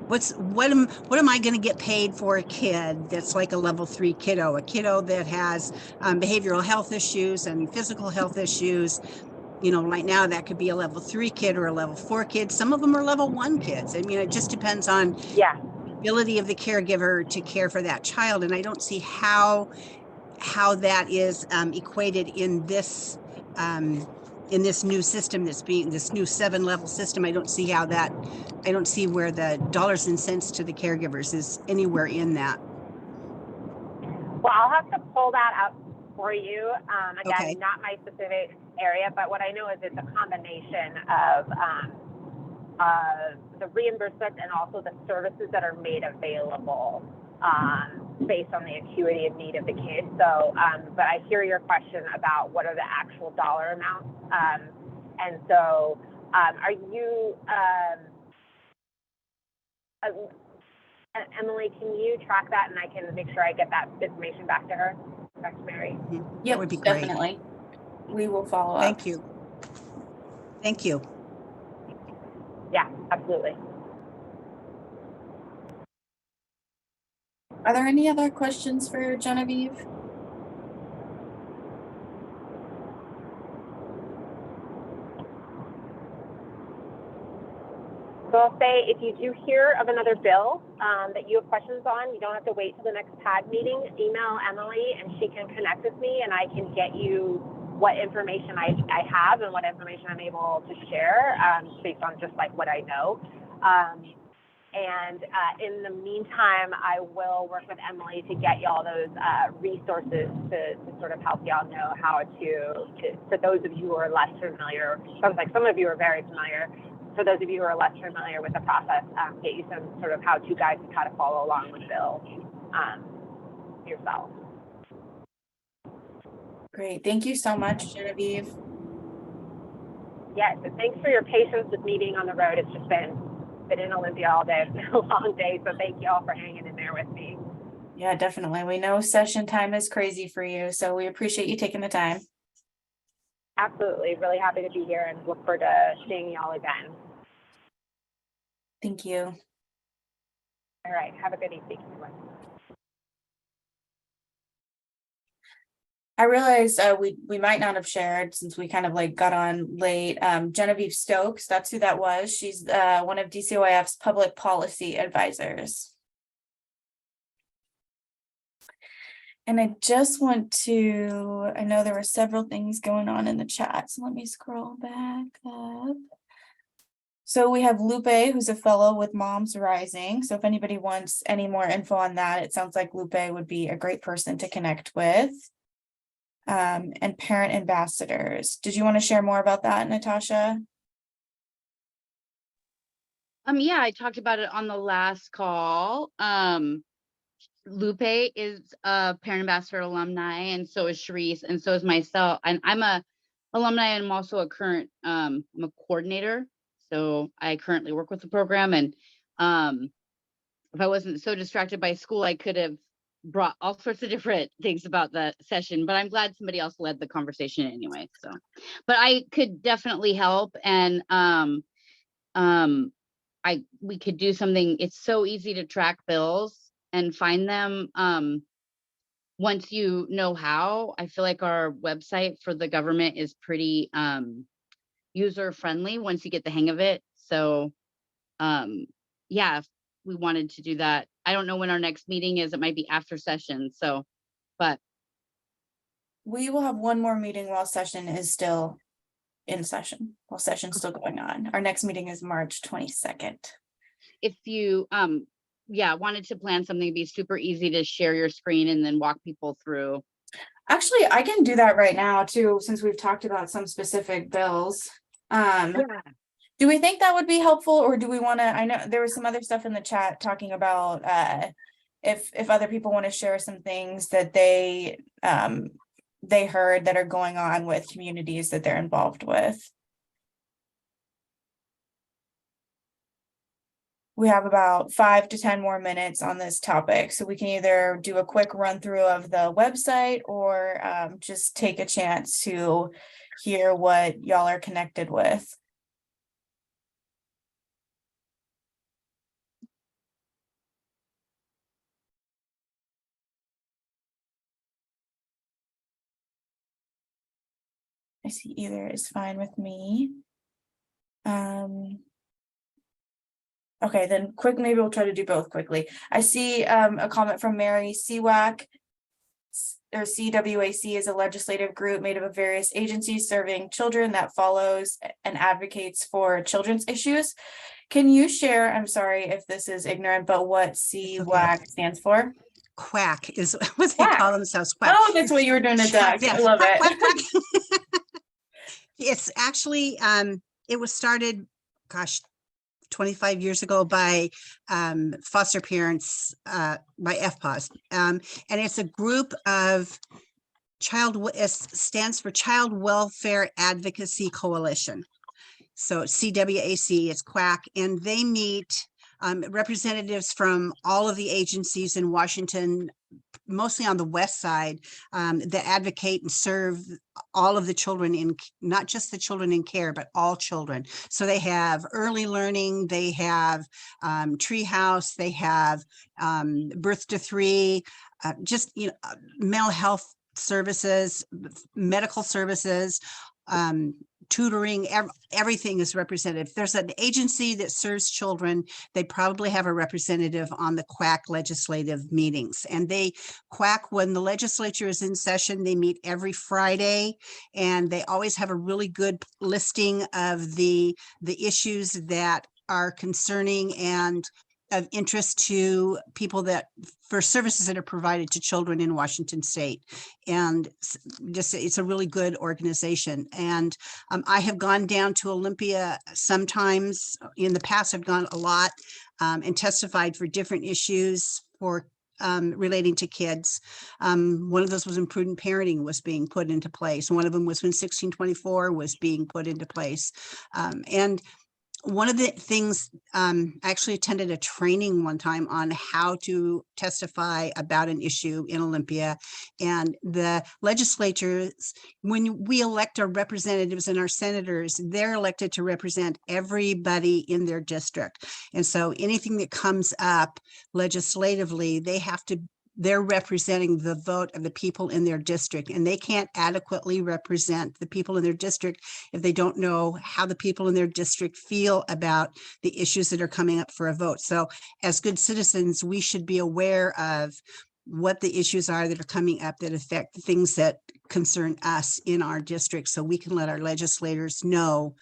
Speaker 4: What am I going to get paid for a kid that's like a level 3 kiddo, a kiddo that has behavioral health issues and physical health issues? You know, right now that could be a level 3 kid or a level 4 kid. Some of them are level 1 kids. I mean, it just depends on the ability of the caregiver to care for that child. And I don't see how that is equated in this new system this new 7-level system. I don't see where the dollars and cents to the caregivers is anywhere in that.
Speaker 11: Well, I'll have to pull that up for you. Again,
Speaker 4: Okay.
Speaker 11: Not my specific area, but what I know is it's a combination of the reimbursement and also the services that are made available based on the acuity and need of the kid. So, but I hear your question about what are the actual dollar amounts. And so, are you, Emily, can you track that and I can make sure I get that information back to her, back to Mary?
Speaker 2: Yeah,
Speaker 4: That would be great.
Speaker 2: definitely. We will follow up.
Speaker 4: Thank you. Thank you.
Speaker 11: Yeah, absolutely.
Speaker 2: Are there any other questions for Genevieve?
Speaker 11: So I'll say, if you do hear of another bill that you have questions on, you don't have to wait till the next PAG meeting. Email Emily and she can connect with me and I can get you what information I have and what information I'm able to share based on just like what I know. In the meantime, I will work with Emily to get y'all those resources to sort of help y'all know how to, for those of you who are less familiar, sounds like some of you are very familiar. For those of you who are less familiar with the process, get you some sort of how-to guides and how to follow along with Bill yourself.
Speaker 2: Great. Thank you so much, Genevieve.
Speaker 11: Yes, and thanks for your patience with me being on the road. It's just been in Olympia all day. It's been a long day, so thank you all for hanging in there with me.
Speaker 2: Yeah, definitely. We know session time is crazy for you, so we appreciate you taking the time.
Speaker 11: Absolutely. Really happy to be here and look forward to seeing y'all again.
Speaker 2: Thank you.
Speaker 11: All right. Have a good evening, everyone.
Speaker 2: I realized we might not have shared since we kind of like got on late. Genevieve Stokes, that's who that was. She's one of DCOIF's public policy advisors. And I just want to, I know there were several things going on in the chat, so let me scroll back up. So we have Lupe, who's a fellow with Moms Rising. So if anybody wants any more info on that, it sounds like Lupe would be a great person to connect with. And parent ambassadors. Did you want to share more about that, Natasha?
Speaker 6: Yeah, I talked about it on the last call. Lupe is a parent ambassador alumni, and so is Sharice, and so is myself. And I'm a alumni, and I'm also a current I'm a coordinator. So I currently work with the program, and if I wasn't so distracted by school, I could have brought all sorts of different things about the session, but I'm glad somebody else led the conversation anyway. So, but I could definitely help, and we could do something. It's so easy to track bills and find them once you know how. I feel like our website for the government is pretty user friendly once you get the hang of it. So yeah, if we wanted to do that. I don't know when our next meeting is. It might be after session. So, but
Speaker 2: we will have one more meeting while session is still in session, while session's still going on. Our next meeting is March 22nd.
Speaker 6: If you yeah, wanted to plan something, to be super easy to share your screen and then walk people through.
Speaker 2: Actually, I can do that right now too, since we've talked about some specific bills.
Speaker 6: Yeah.
Speaker 2: Do we think that would be helpful, or do we want to, I know there was some other stuff in the chat talking about if other people want to share some things that they heard that are going on with communities that they're involved with. We have about 5 to 10 more minutes on this topic, so we can either do a quick run through of the website or just take a chance to hear what y'all are connected with. I see either is fine with me. Okay, then maybe we'll try to do both quickly. I see a comment from Mary. CWAC or CWAC is a legislative group made up of various agencies serving children that follows and advocates for children's issues. Can you share, I'm sorry if this is ignorant, but what CWAC stands for?
Speaker 4: Quack is what they call themselves. Quack.
Speaker 2: Oh, that's what you were doing at Duck.
Speaker 4: Yes.
Speaker 2: I love
Speaker 4: Quack,
Speaker 2: it.
Speaker 4: quack, quack. It's actually, it was started, gosh, 25 years ago by foster parents, by FPAWS. And it's a group of it stands for Child Welfare Advocacy Coalition. So CWAC is Quack, and they meet representatives from all of the agencies in Washington mostly on the west side, that advocate and serve all of the children not just the children in care, but all children. So they have early learning, they have treehouse, they have birth to 3, just, mental health services, medical services, tutoring, everything is represented. If there's an agency that serves children, they probably have a representative on the QUAC legislative meetings. And QUAC, when the legislature is in session, they meet every Friday, and they always have a really good listing of the issues that are concerning and of interest to people for services that are provided to children in Washington State. And just, it's a really good organization. And I have gone down to Olympia sometimes. In the past, I've gone a lot and testified for different issues relating to kids. One of those was imprudent parenting was being put into place. One of them was when 1624 was being put into place. And one of the things, I actually attended a training one time on how to testify about an issue in Olympia, and the legislatures, when we elect our representatives and our senators, they're elected to represent everybody in their district. And so anything that comes up legislatively, they're representing the vote of the people in their district, and they can't adequately represent the people in their district if they don't know how the people in their district feel about the issues that are coming up for a vote. So as good citizens, we should be aware of what the issues are that are coming up that affect the things that concern us in our district, so we can let our legislators know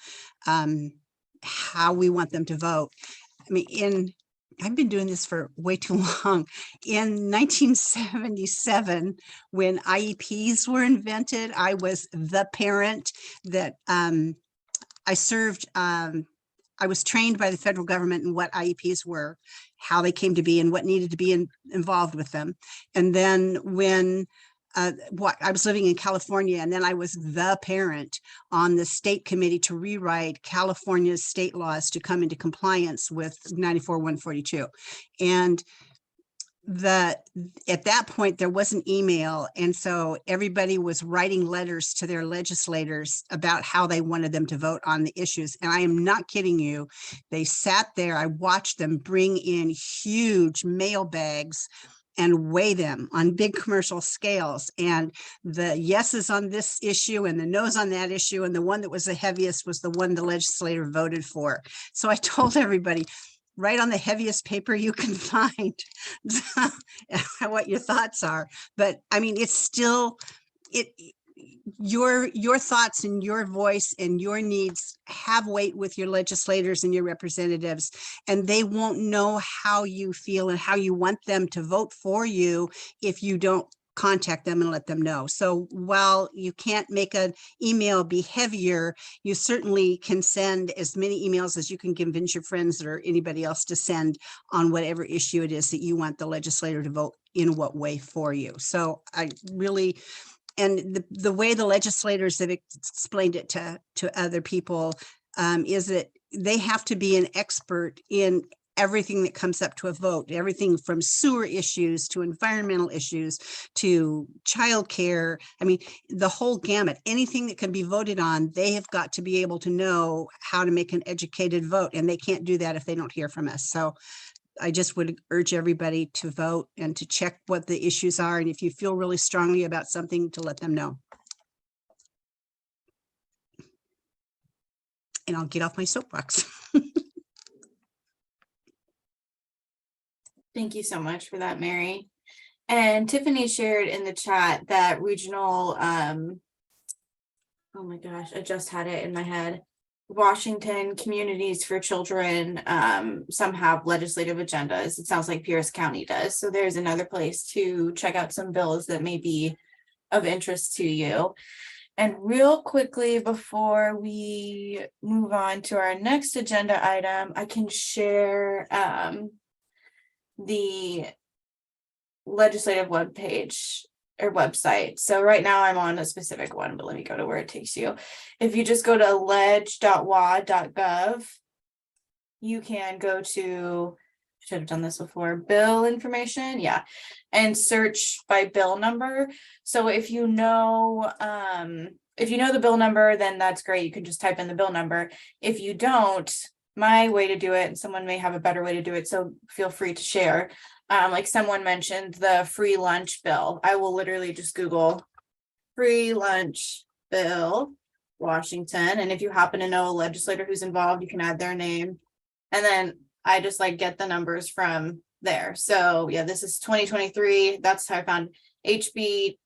Speaker 4: how we want them to vote. I mean, I've been doing this for way too long. In 1977, when IEPs were invented, I was the parent that I served. I was trained by the federal government in what IEPs were, how they came to be, and what needed to be involved with them. And then when I was living in California, and then I was the parent on the state committee to rewrite California's state laws to come into compliance with 94-142. And at that point, there wasn't email. And so everybody was writing letters to their legislators about how they wanted them to vote on the issues. And I am not kidding you. They sat there, I watched them bring in huge mail bags and weigh them on big commercial scales, and the yeses on this issue and the no's on that issue, and the one that was the heaviest was the one the legislator voted for. So I told everybody, write on the heaviest paper you can find what your thoughts are. But I mean, it's still, your thoughts and your voice and your needs have weight with your legislators and your representatives, and they won't know how you feel and how you want them to vote for you if you don't contact them and let them know. So while you can't make an email be heavier, you certainly can send as many emails as you can convince your friends or anybody else to send on whatever issue it is that you want the legislator to vote in what way for you. So I really, and the way the legislators have explained it to other people is that they have to be an expert in everything that comes up to a vote, everything from sewer issues to environmental issues to childcare. I mean, the whole gamut, anything that can be voted on, they have got to be able to know how to make an educated vote, and they can't do that if they don't hear from us. So I just would urge everybody to vote and to check what the issues are. And if you feel really strongly about something, to let them know. And I'll get off my soapbox.
Speaker 2: Thank you so much for that, Mary. And Tiffany shared in the chat that regional, oh my gosh, I just had it in my head. Washington Communities for Children, some have legislative agendas. It sounds like Pierce County does. So there's another place to check out some bills that may be of interest to you. And real quickly, before we move on to our next agenda item, I can share the legislative webpage or website. So right now I'm on a specific one, but let me go to where it takes you. If you just go to leg.wa.gov, you can go to should have done this before, bill information, yeah. And search by bill number. So if you know the bill number, then that's great. You can just type in the bill number. If you don't, my way to do it, and someone may have a better way to do it, so feel free to share. Like someone mentioned the free lunch bill. I will literally just Google free lunch bill, Washington. And if you happen to know a legislator who's involved, you can add their name. And then I just like get the numbers from there. So yeah, this is 2023. That's how I found HB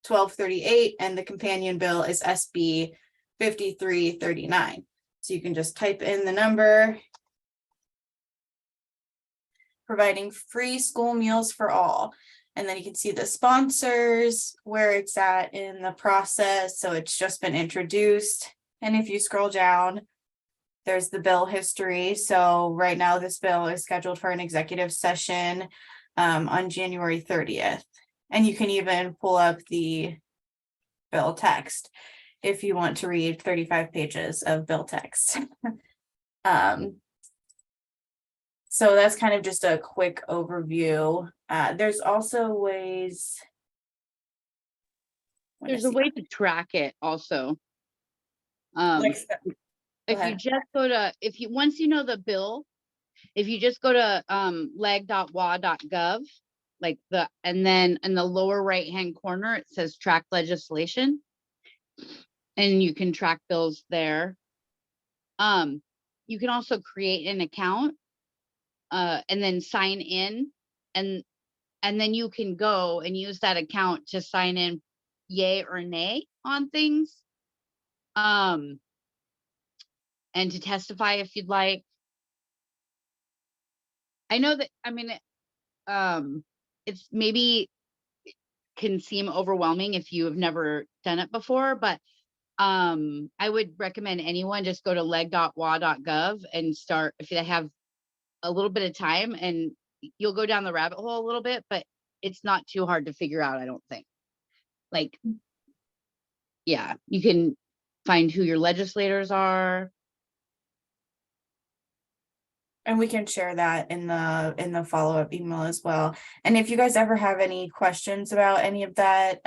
Speaker 2: 1238, and the companion bill is SB 5339. So you can just type in the number. Providing free school meals for all. And then you can see the sponsors, where it's at in the process. So it's just been introduced. And if you scroll down, there's the bill history. So right now this bill is scheduled for an executive session on January 30th. And you can even pull up the bill text if you want to read 35 pages of bill text. So that's kind of just a quick overview. There's also ways.
Speaker 6: There's a way to track it also. If you just go to, once you know the bill, if you just go to leg.wa.gov, and then in the lower right hand corner, it says track legislation. And you can track bills there. You can also create an account and then sign in, and then you can go and use that account to sign in yay or nay on things. And to testify if you'd like. I know that, it's maybe can seem overwhelming if you have never done it before, but I would recommend anyone just go to leg.wa.gov and start if they have a little bit of time, and you'll go down the rabbit hole a little bit, but it's not too hard to figure out, I don't think. Yeah, you can find who your legislators are.
Speaker 2: And we can share that in the follow-up email as well. And if you guys ever have any questions about any of that,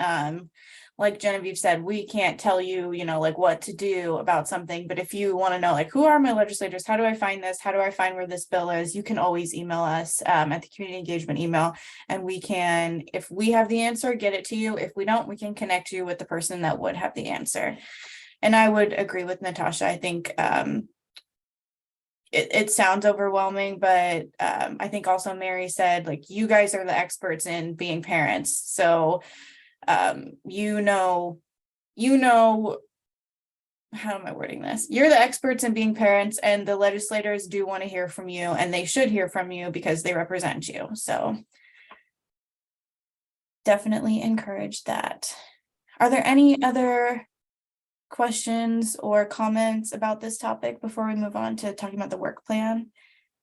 Speaker 2: like Genevieve said, we can't tell you, like what to do about something. But if you want to know, like, who are my legislators? How do I find this? How do I find where this bill is? You can always email us at the community engagement email, and we can, if we have the answer, get it to you. If we don't, we can connect you with the person that would have the answer. And I would agree with Natasha. I think it sounds overwhelming, but I think also Mary said, like, you guys are the experts in being parents. So, you know, how am I wording this? You're the experts in being parents, and the legislators do want to hear from you, and they should hear from you because they represent you. So definitely encourage that. Are there any other questions or comments about this topic before we move on to talking about the work plan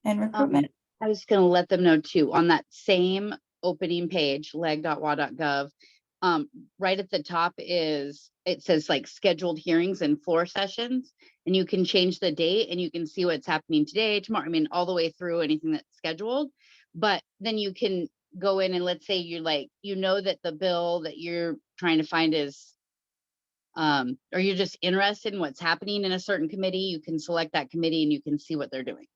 Speaker 2: and recruitment?
Speaker 6: I was going to let them know too, on that same opening page, leg.wa.gov, right at the top it says like scheduled hearings and 4 sessions, and you can change the date and you can see what's happening today, tomorrow, all the way through anything that's scheduled. But then you can go in and let's say you're like, that the bill that you're trying to find is or you're just interested in what's happening in a certain committee, you can select that committee and you can see what they're doing.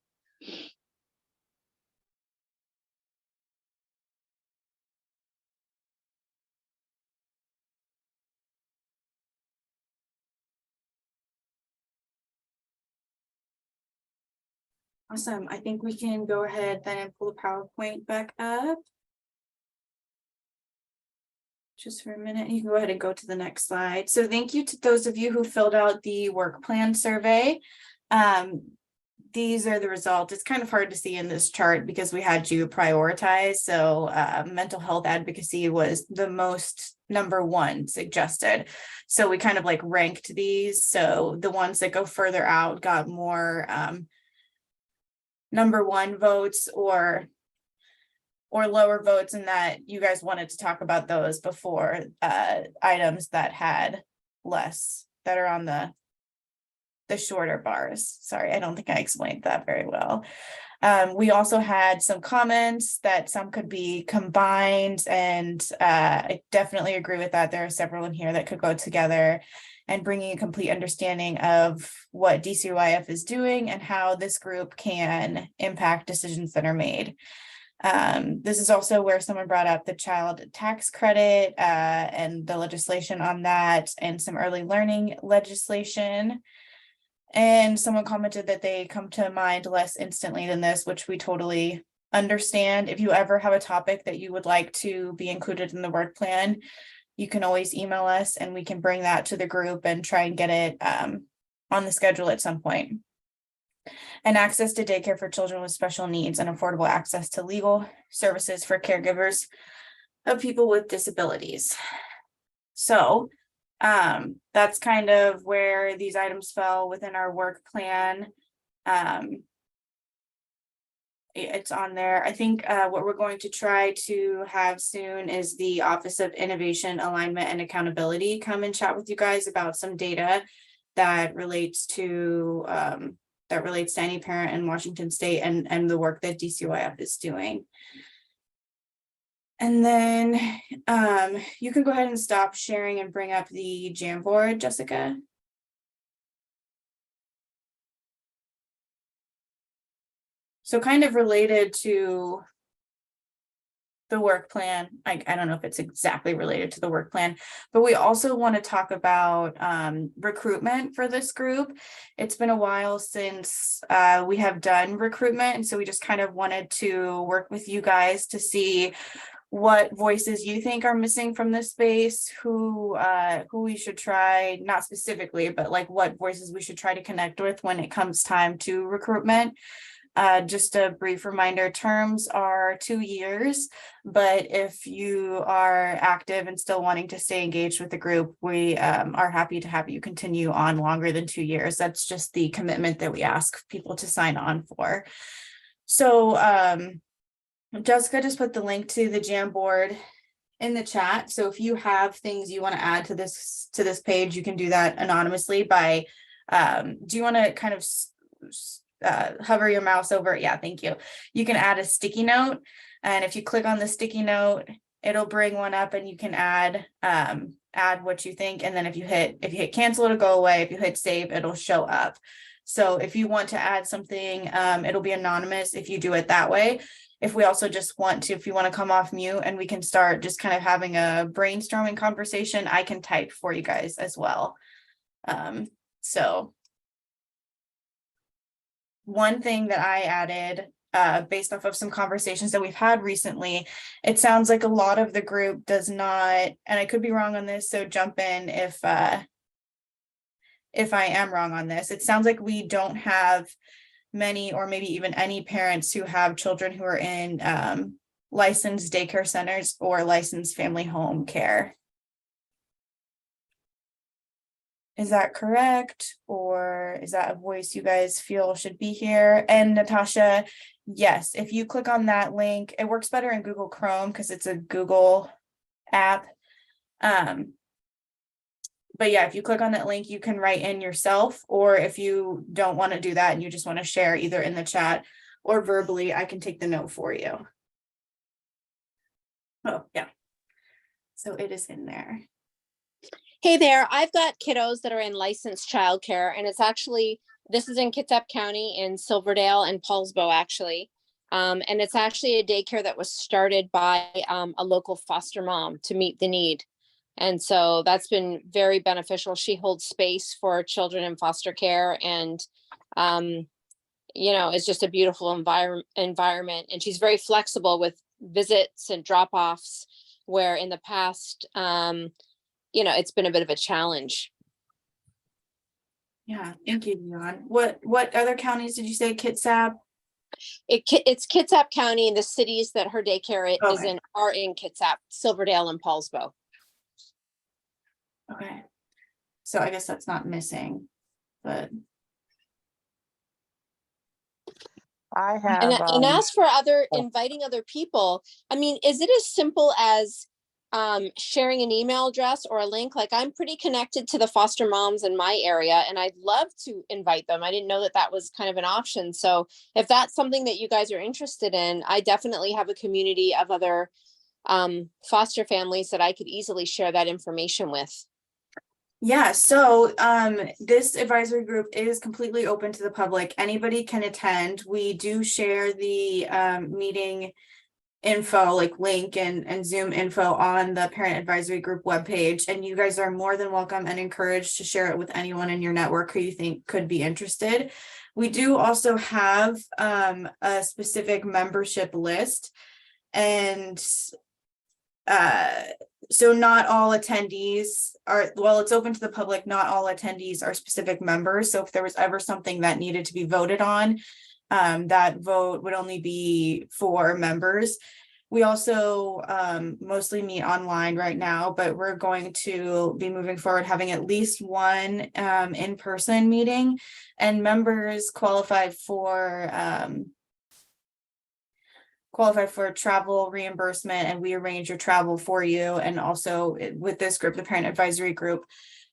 Speaker 2: Awesome. I think we can go ahead then and pull the PowerPoint back up. Just for a minute, you can go ahead and go to the next slide. So thank you to those of you who filled out the work plan survey. These are the results. It's kind of hard to see in this chart because we had you prioritize. So mental health advocacy was the most number 1 suggested. So we kind of like ranked these. So the ones that go further out got more number 1 votes or lower votes, in that you guys wanted to talk about those before items that had less, that are on the shorter bars. Sorry, I don't think I explained that very well. We also had some comments that some could be combined, and I definitely agree with that. There are several in here that could go together, and bringing a complete understanding of what DCYF is doing and how this group can impact decisions that are made. This is also where someone brought up the child tax credit and the legislation on that, and some early learning legislation. And someone commented that they come to mind less instantly than this, which we totally understand. If you ever have a topic that you would like to be included in the work plan, you can always email us and we can bring that to the group and try and get it on the schedule at some point. And access to daycare for children with special needs and affordable access to legal services for caregivers of people with disabilities. So that's kind of where these items fell within our work plan. It's on there. I think what we're going to try to have soon is the Office of Innovation, Alignment, and Accountability come and chat with you guys about some data that relates to any parent in Washington State and the work that DCYF is doing. And then you can go ahead and stop sharing and bring up the Jamboard, Jessica. So kind of related to the work plan. I don't know if it's exactly related to the work plan, but we also want to talk about recruitment for this group. It's been a while since we have done recruitment, and so we just kind of wanted to work with you guys to see what voices you think are missing from this space, who we should try, not specifically, but like what voices we should try to connect with when it comes time to recruitment. Just a brief reminder, terms are 2 years, but if you are active and still wanting to stay engaged with the group, we are happy to have you continue on longer than 2 years. That's just the commitment that we ask people to sign on for. So Jessica just put the link to the Jamboard in the chat. So if you have things you want to add to this page, you can do that anonymously by, do you want to kind of hover your mouse over it? Yeah, thank you. You can add a sticky note, and if you click on the sticky note, it'll bring one up and you can add what you think. And then if you hit cancel, it'll go away. If you hit save, it'll show up. So if you want to add something, it'll be anonymous if you do it that way. If we also just want to, if you want to come off mute and we can start just kind of having a brainstorming conversation, I can type for you guys as well. So one thing that I added based off of some conversations that we've had recently, it sounds like a lot of the group does not, and I could be wrong on this, so jump in if I am wrong on this. It sounds like we don't have many or maybe even any parents who have children who are in licensed daycare centers or licensed family home care. Is that correct? Or is that a voice you guys feel should be here? And Natasha, yes, if you click on that link, it works better in Google Chrome because it's a Google app. But yeah, if you click on that link, you can write in yourself, or if you don't want to do that and you just want to share either in the chat or verbally, I can take the note for you. Oh, yeah. So it is in there.
Speaker 7: Hey there, I've got kiddos that are in licensed childcare, and it's actually, this is in Kitsap County in Silverdale and Paulsbo actually. And it's actually a daycare that was started by a local foster mom to meet the need. And so that's been very beneficial. She holds space for children in foster care, and you know, it's just a beautiful environment. And she's very flexible with visits and drop-offs, where in the past, you know, it's been a bit of a challenge.
Speaker 2: Yeah, thank you, Leon. What other counties did you say? Kitsap?
Speaker 7: It's Kitsap County, and the cities that her daycare is
Speaker 2: Okay.
Speaker 7: in are in Kitsap, Silverdale, and Paulsbo.
Speaker 2: Okay. So I guess that's not missing, but
Speaker 5: I have
Speaker 7: And as for inviting other people, I mean, is it as simple as sharing an email address or a link. Like, I'm pretty connected to the foster moms in my area, and I'd love to invite them. I didn't know that that was kind of an option. So if that's something that you guys are interested in, I definitely have a community of other foster families that I could easily share that information with.
Speaker 2: Yeah, so this advisory group is completely open to the public. Anybody can attend. We do share the meeting info, like link and Zoom info on the parent advisory group webpage, and you guys are more than welcome and encouraged to share it with anyone in your network who you think could be interested. We do also have a specific membership list, and so not all attendees are, well, it's open to the public, not all attendees are specific members. So if there was ever something that needed to be voted on, that vote would only be for members. We also mostly meet online right now, but we're going to be moving forward having at least one in-person meeting, and members qualify for travel reimbursement, and we arrange your travel for you. And also with this group, the parent advisory group,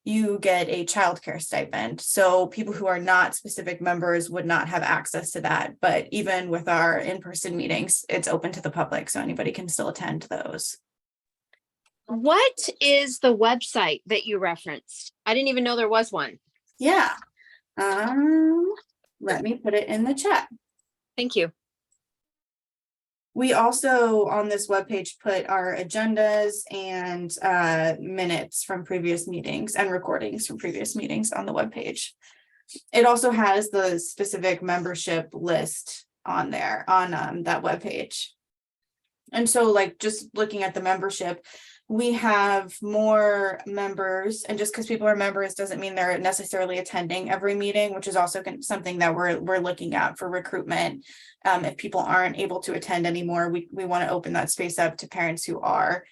Speaker 2: you get a childcare stipend. So people who are not specific members would not have access to that. But even with our in-person meetings, it's open to the public, so anybody can still attend those.
Speaker 7: What is the website that you referenced? I didn't even know there was one.
Speaker 2: Yeah. Let me put it in the chat.
Speaker 7: Thank you.
Speaker 2: We also on this webpage put our agendas and minutes from previous meetings and recordings from previous meetings on the webpage. It also has the specific membership list on there on that webpage. And so, like, just looking at the membership, we have more members, and just because people are members doesn't mean they're necessarily attending every meeting, which is also something that we're looking at for recruitment. If people aren't able to attend anymore, we want to open that space up to parents who are.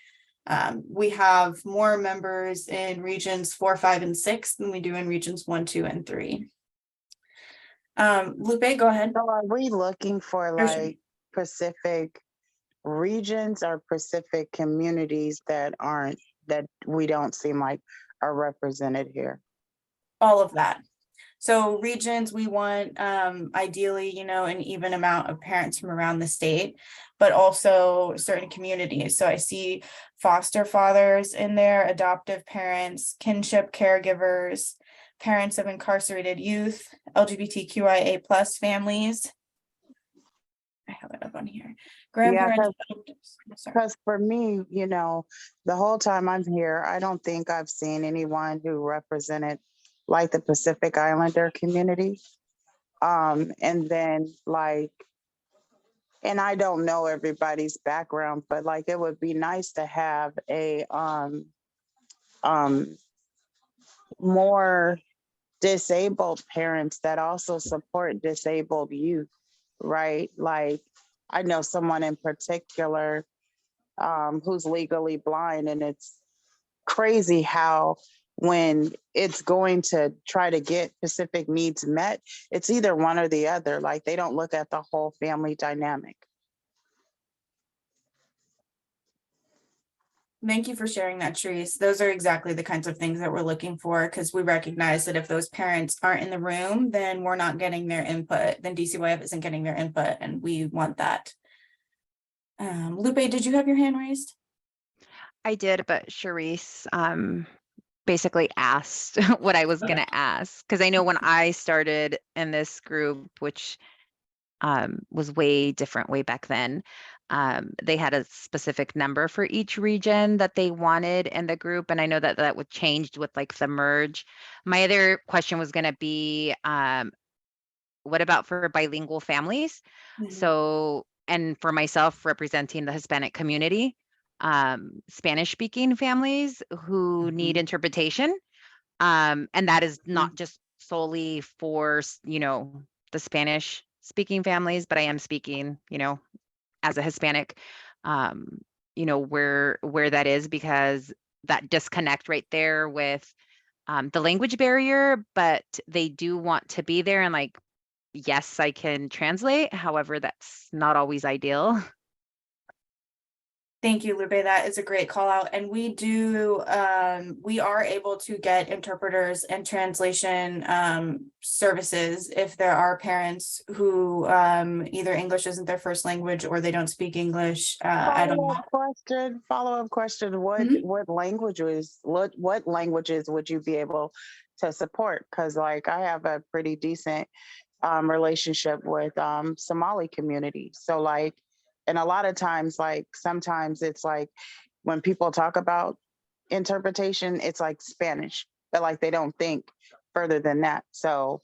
Speaker 2: We have more members in regions 4, 5, and 6 than we do in regions 1, 2, and 3. Lupe, go ahead.
Speaker 5: So are we looking for
Speaker 2: Sure.
Speaker 5: like Pacific regions or Pacific communities that we don't seem like are represented here?
Speaker 2: All of that. So regions, we want ideally, an even amount of parents from around the state, but also certain communities. So I see foster fathers in there, adoptive parents, kinship caregivers, parents of incarcerated youth, LGBTQIA+ families. I have it up on here. Grandparents.
Speaker 5: Because for me, the whole time I'm here, I don't think I've seen anyone who represented like the Pacific Islander community. And then and I don't know everybody's background, but like it would be nice to have a more disabled parents that also support disabled youth, right? Like I know someone in particular who's legally blind, and it's crazy how when it's going to try to get specific needs met, it's either one or the other. Like they don't look at the whole family dynamic.
Speaker 2: Thank you for sharing that, Therese. Those are exactly the kinds of things that we're looking for, because we recognize that if those parents aren't in the room, then we're not getting their input, then DCYF isn't getting their input, and we want that. Lupe, did you have your hand raised?
Speaker 12: I did, but Charisse basically asked what I was going to ask, because I know when I started in this group, which was way different way back then, they had a specific number for each region that they wanted in the group. And I know that that would change with like the merge. My other question was going to be, what about for bilingual families?
Speaker 2: Mm-hmm.
Speaker 12: So, and for myself representing the Hispanic community, Spanish speaking families who need interpretation. And that is not just solely for, the Spanish speaking families, but I am speaking, as a Hispanic, where that is, because that disconnect right there with the language barrier, but they do want to be there. And like, yes, I can translate. However, that's not always ideal.
Speaker 2: Thank you, Lupe. That is a great call out. And we do, we are able to get interpreters and translation services if there are parents who either English isn't their first language or they don't speak English. I don't know.
Speaker 5: Follow-up question.
Speaker 2: Mhm.
Speaker 5: What languages would you be able to support? Because like I have a pretty decent relationship with Somali community. So like, and a lot of times, like sometimes it's like when people talk about interpretation, it's like Spanish, but like they don't think further than that. So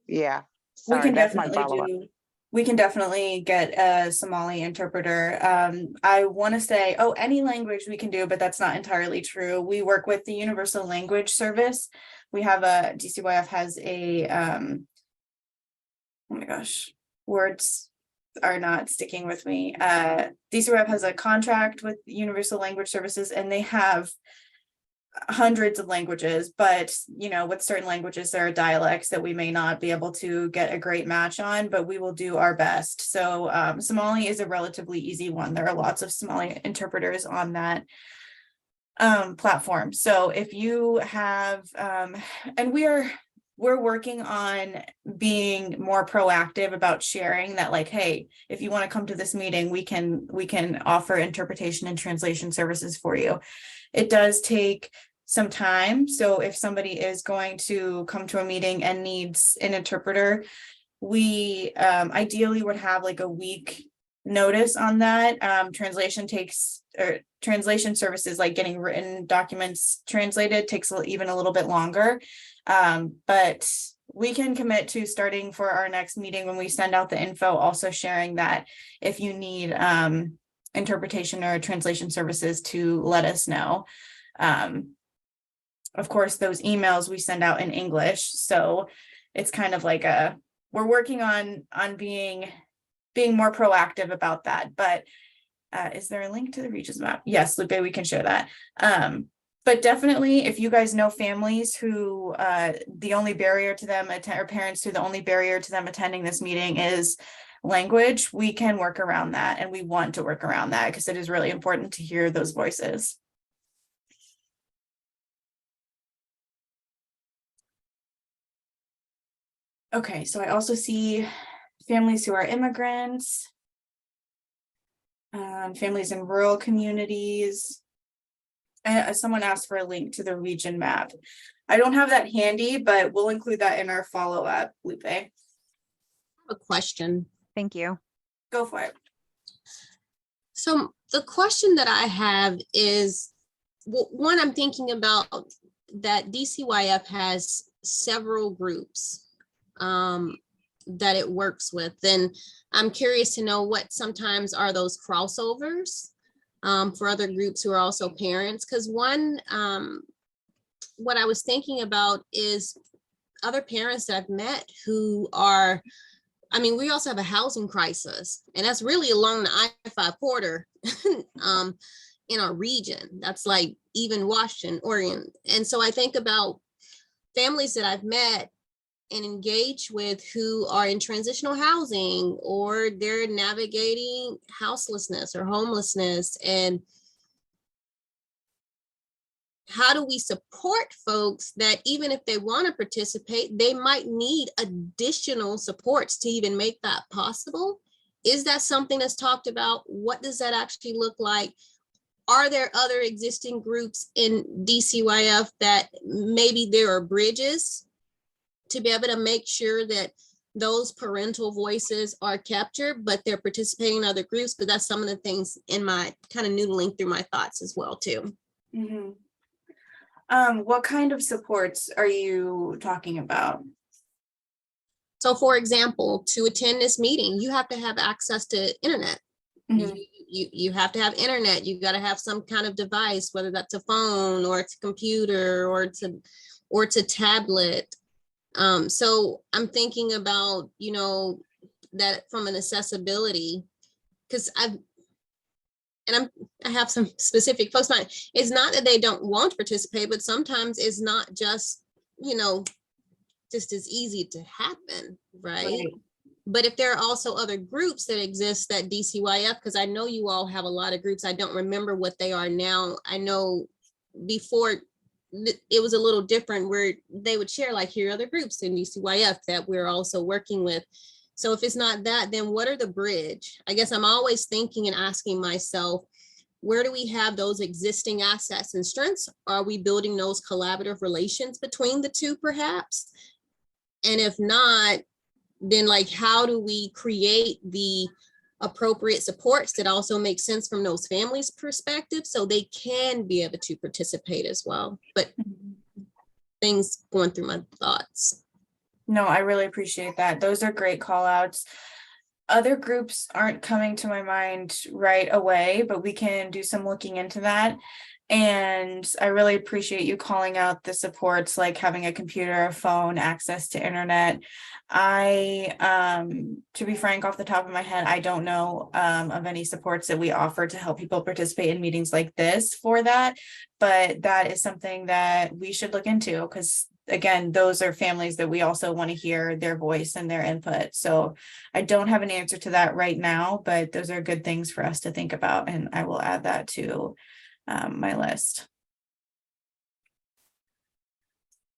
Speaker 5: yeah,
Speaker 2: We
Speaker 5: sorry,
Speaker 2: can
Speaker 5: that's my
Speaker 2: definitely
Speaker 5: follow-up.
Speaker 2: do. We can definitely get a Somali interpreter. I want to say, oh, any language we can do, but that's not entirely true. We work with the Universal Language Service. We have a DCYF has a oh my gosh, words are not sticking with me. DCYF has a contract with Universal Language Services, and they have hundreds of languages, but you know, with certain languages, there are dialects that we may not be able to get a great match on, but we will do our best. So Somali is a relatively easy one. There are lots of Somali interpreters on that platform. So if you have, and we're working on being more proactive about sharing that, like, hey, if you want to come to this meeting, we can offer interpretation and translation services for you. It does take some time. So if somebody is going to come to a meeting and needs an interpreter, we ideally would have like a week notice on that. Translation services, like getting written documents translated, takes even a little bit longer. But we can commit to starting for our next meeting when we send out the info, also sharing that if you need interpretation or translation services, to let us know. Of course, those emails we send out in English, so it's kind of like we're working on being more proactive about that. But is there a link to the regions map? Yes, Lupe, we can share that. But definitely, if you guys know families who the only barrier to them or parents who the only barrier to them attending this meeting is language, we can work around that, and we want to work around that because it is really important to hear those voices. Okay, so I also see families who are immigrants, families in rural communities. And someone asked for a link to the region map. I don't have that handy, but we'll include that in our follow-up, Lupe.
Speaker 9: A question.
Speaker 12: Thank you.
Speaker 2: Go for it.
Speaker 9: So the question that I have is, one, I'm thinking about that DCYF has several groups that it works with. And I'm curious to know what sometimes are those crossovers for other groups who are also parents. Because one, what I was thinking about is other parents that I've met who are, I mean, we also have a housing crisis, and that's really along the I-5 corridor in our region. That's like even Washington, Oregon. And so I think about families that I've met and engage with who are in transitional housing, or they're navigating houselessness or homelessness. And how do we support folks that even if they want to participate, they might need additional supports to even make that possible? Is that something that's talked about? What does that actually look like? Are there other existing groups in DCYF that maybe there are bridges to be able to make sure that those parental voices are captured, but they're participating in other groups? But that's some of the things in my kind of noodling through my thoughts as well too.
Speaker 2: Mm-hmm. What kind of supports are you talking about?
Speaker 9: So for example, to attend this meeting, you have to have access to internet. Mm-hmm. You have to have internet. You got to have some kind of device, whether that's a phone or it's a computer or it's a tablet. So I'm thinking about, you know, that from an accessibility, because I have some specific folks. It's not that they don't want to participate, but sometimes it's not just, you know, just as easy to happen, right? But if there are also other groups that exist that DCYF, because I know you all have a lot of groups, I don't remember what they are now. I know before it was a little different where they would share like, here are other groups in DCYF that we're also working with. So if it's not that, then what are the bridge? I guess I'm always thinking and asking myself, where do we have those existing assets and strengths? Are we building those collaborative relations between the two perhaps? And if not, then like, how do we create the appropriate supports that also make sense from those families' perspective so they can be able to participate as well? But things going through my thoughts.
Speaker 2: No, I really appreciate that. Those are great call outs. Other groups aren't coming to my mind right away, but we can do some looking into that. And I really appreciate you calling out the supports like having a computer, a phone, access to internet. To be frank, off the top of my head, I don't know of any supports that we offer to help people participate in meetings like this for that. But that is something that we should look into because again, those are families that we also want to hear their voice and their input. So I don't have an answer to that right now, but those are good things for us to think about. And I will add that to my list.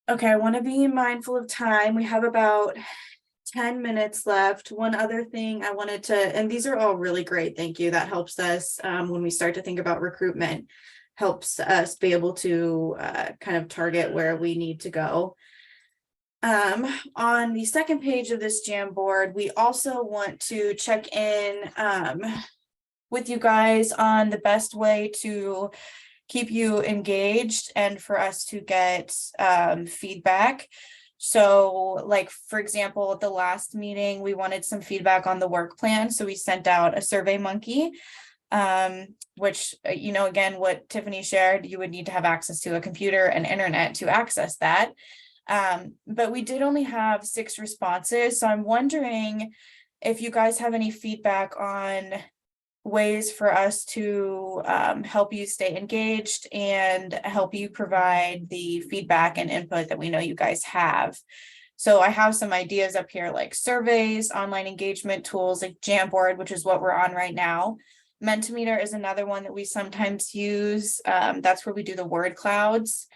Speaker 2: Okay, I want to be mindful of time. We have about 10 minutes left. One other thing I wanted to, and these are all really great. Thank you. That helps us when we start to think about recruitment, helps us be able to kind of target where we need to go. On the second page of this Jamboard, we also want to check in with you guys on the best way to keep you engaged and for us to get feedback. So like, for example, at the last meeting, we wanted some feedback on the work plan. So we sent out a Survey Monkey, which, you know, again, what Tiffany shared, you would need to have access to a computer and internet to access that. But we did only have 6 responses. So I'm wondering if you guys have any feedback on ways for us to help you stay engaged and help you provide the feedback and input that we know you guys have. So I have some ideas up here like surveys, online engagement tools like Jamboard, which is what we're on right now. Mentimeter is another one that we sometimes use. That's where we do the word clouds.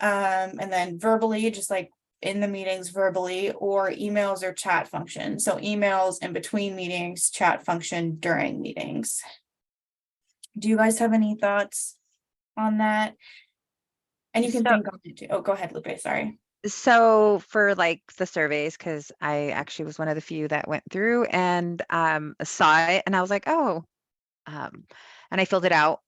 Speaker 2: And then verbally, just like in the meetings verbally, or emails or chat function. So emails in between meetings, chat function during meetings. Do you guys have any thoughts on that? And you can think on it too. Oh, go ahead, Lupe, sorry.
Speaker 12: So for like the surveys, because I actually was one of the few that went through and saw it and I was like, oh, and I filled it out.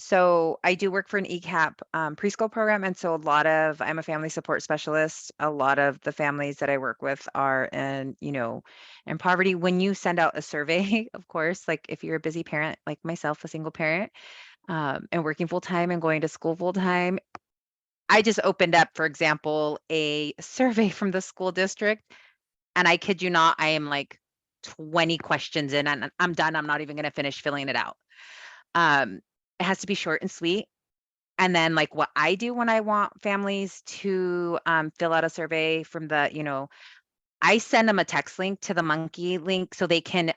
Speaker 12: So I do work for an ECAP preschool program. And so I'm a family support specialist. A lot of the families that I work with are in poverty. When you send out a survey, of course, like if you're a busy parent, like myself, a single parent, and working full time and going to school full time, I just opened up, for example, a survey from the school district. And I kid you not, I am like 20 questions in and I'm done. I'm not even going to finish filling it out. It has to be short and sweet. And then like what I do when I want families to fill out a survey from the, I send them a text link to the monkey link so they can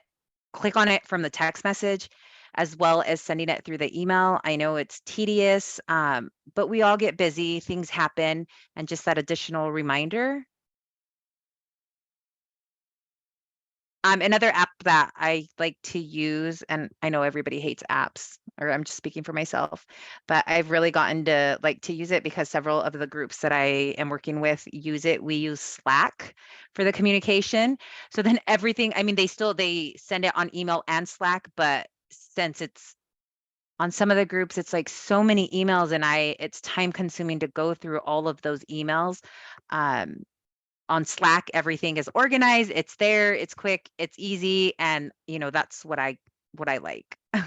Speaker 12: click on it from the text message as well as sending it through the email. I know it's tedious, but we all get busy, things happen, and just that additional reminder. Another app that I like to use, and I know everybody hates apps, or I'm just speaking for myself, but I've really gotten to like to use it because several of the groups that I am working with use it. We use Slack for the communication. So then everything, I mean, they send it on email and Slack, but since it's on some of the groups, it's like so many emails and it's time consuming to go through all of those emails. On Slack, everything is organized, it's there, it's quick, it's easy, and that's what I like. And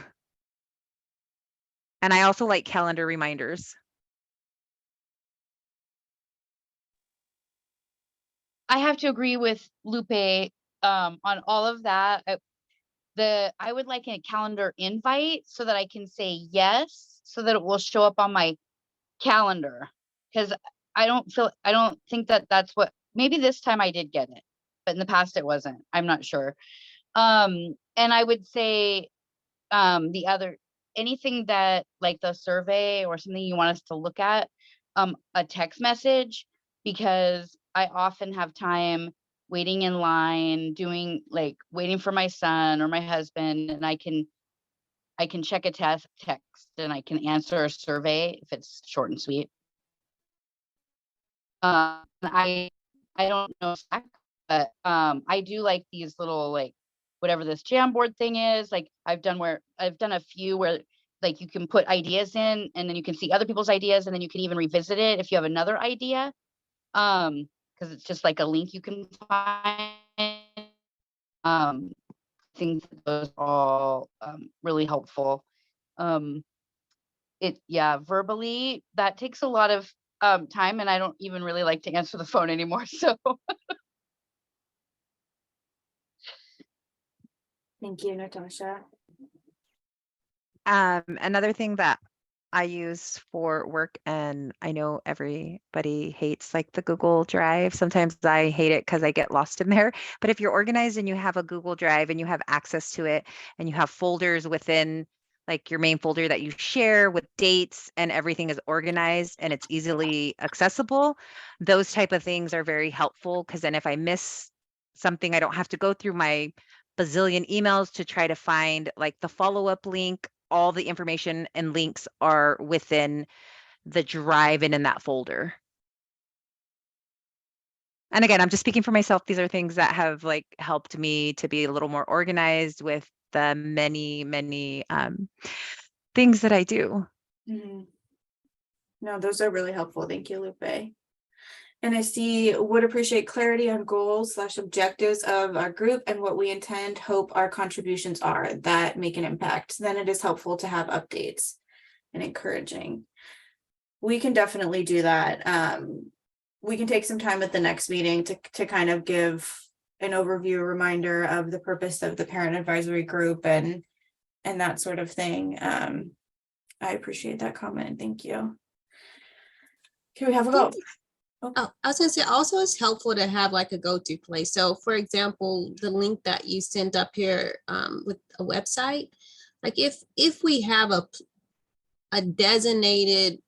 Speaker 12: I also like calendar reminders.
Speaker 6: I have to agree with Lupe on all of that. I would like a calendar invite so that I can say yes, so that it will show up on my calendar. Because I don't think that that's what, maybe this time I did get it. but in the past it wasn't. I'm not sure. And I would say the other, anything that like the survey or something you want us to look at, a text message, because I often have time waiting in line, doing like waiting for my son or my husband, and I can check a text and I can answer a survey if it's short and sweet. I don't know Slack, but I do like these little like whatever this Jamboard thing is. Like I've done a few where like you can put ideas in and then you can see other people's ideas and then you can even revisit it if you have another idea. Because it's just like a link you can find. I think those are all really helpful. Verbally that takes a lot of time, and I don't even really like to answer the phone anymore. So
Speaker 2: Thank you, Natasha.
Speaker 12: Another thing that I use for work, and I know everybody hates like the Google Drive. Sometimes I hate it because I get lost in there. But if you're organized and you have a Google Drive and you have access to it and you have folders within like your main folder that you share with dates and everything is organized and it's easily accessible, those type of things are very helpful, because then if I miss something, I don't have to go through my bazillion emails to try to find like the follow-up link. All the information and links are within the drive and in that folder. And again, I'm just speaking for myself. These are things that have like helped me to be a little more organized with the many, many things that I do.
Speaker 2: Mm-hmm. No, those are really helpful. Thank you, Lupe. And I see would appreciate clarity on goals/objectives of our group and what we intend, hope our contributions are that make an impact. Then it is helpful to have updates and encouraging. We can definitely do that. We can take some time at the next meeting to kind of give an overview, a reminder of the purpose of the parent advisory group and that sort of thing. I appreciate that comment. Thank you. Can we have a vote?
Speaker 9: Oh, I was gonna say also it's helpful to have like a go-to place. So for example, the link that you sent up here with a website, like if we have a designated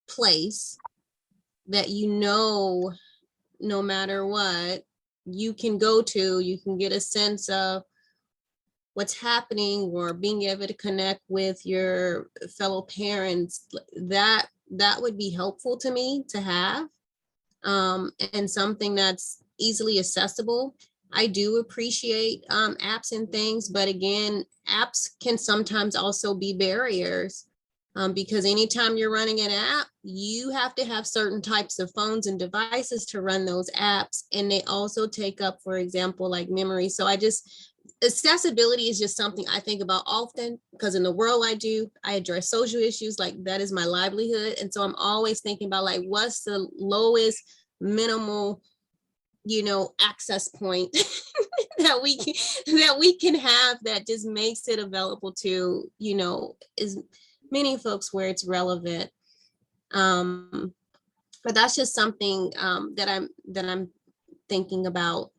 Speaker 9: place that no matter what, you can go to, you can get a sense of what's happening or being able to connect with your fellow parents, that would be helpful to me to have, and something that's easily accessible. I do appreciate apps and things, but again, apps can sometimes also be barriers, because anytime you're running an app, you have to have certain types of phones and devices to run those apps, and they also take up, for example, like memory. So accessibility is just something I think about often, because in the world I address social issues, like that is my livelihood. And so I'm always thinking about like, what's the lowest minimal, access point that we can have that just makes it available to, as many folks where it's relevant. But that's just something that I'm thinking about.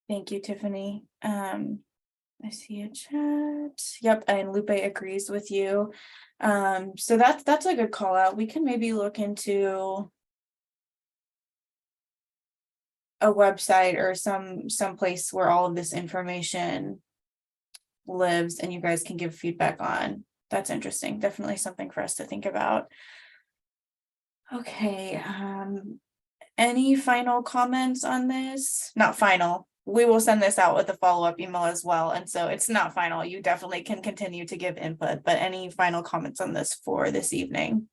Speaker 2: Thank you, Tiffany. I see a chat. Yep, and Lupe agrees with you. So that's a good call out. We can maybe look into a website or some place where all of this information lives and you guys can give feedback on. That's interesting. Definitely something for us to think about. Okay. Any final comments on this? Not final. We will send this out with a follow-up email as well. And so it's not final. You definitely can continue to give input, but any final comments on this for this evening?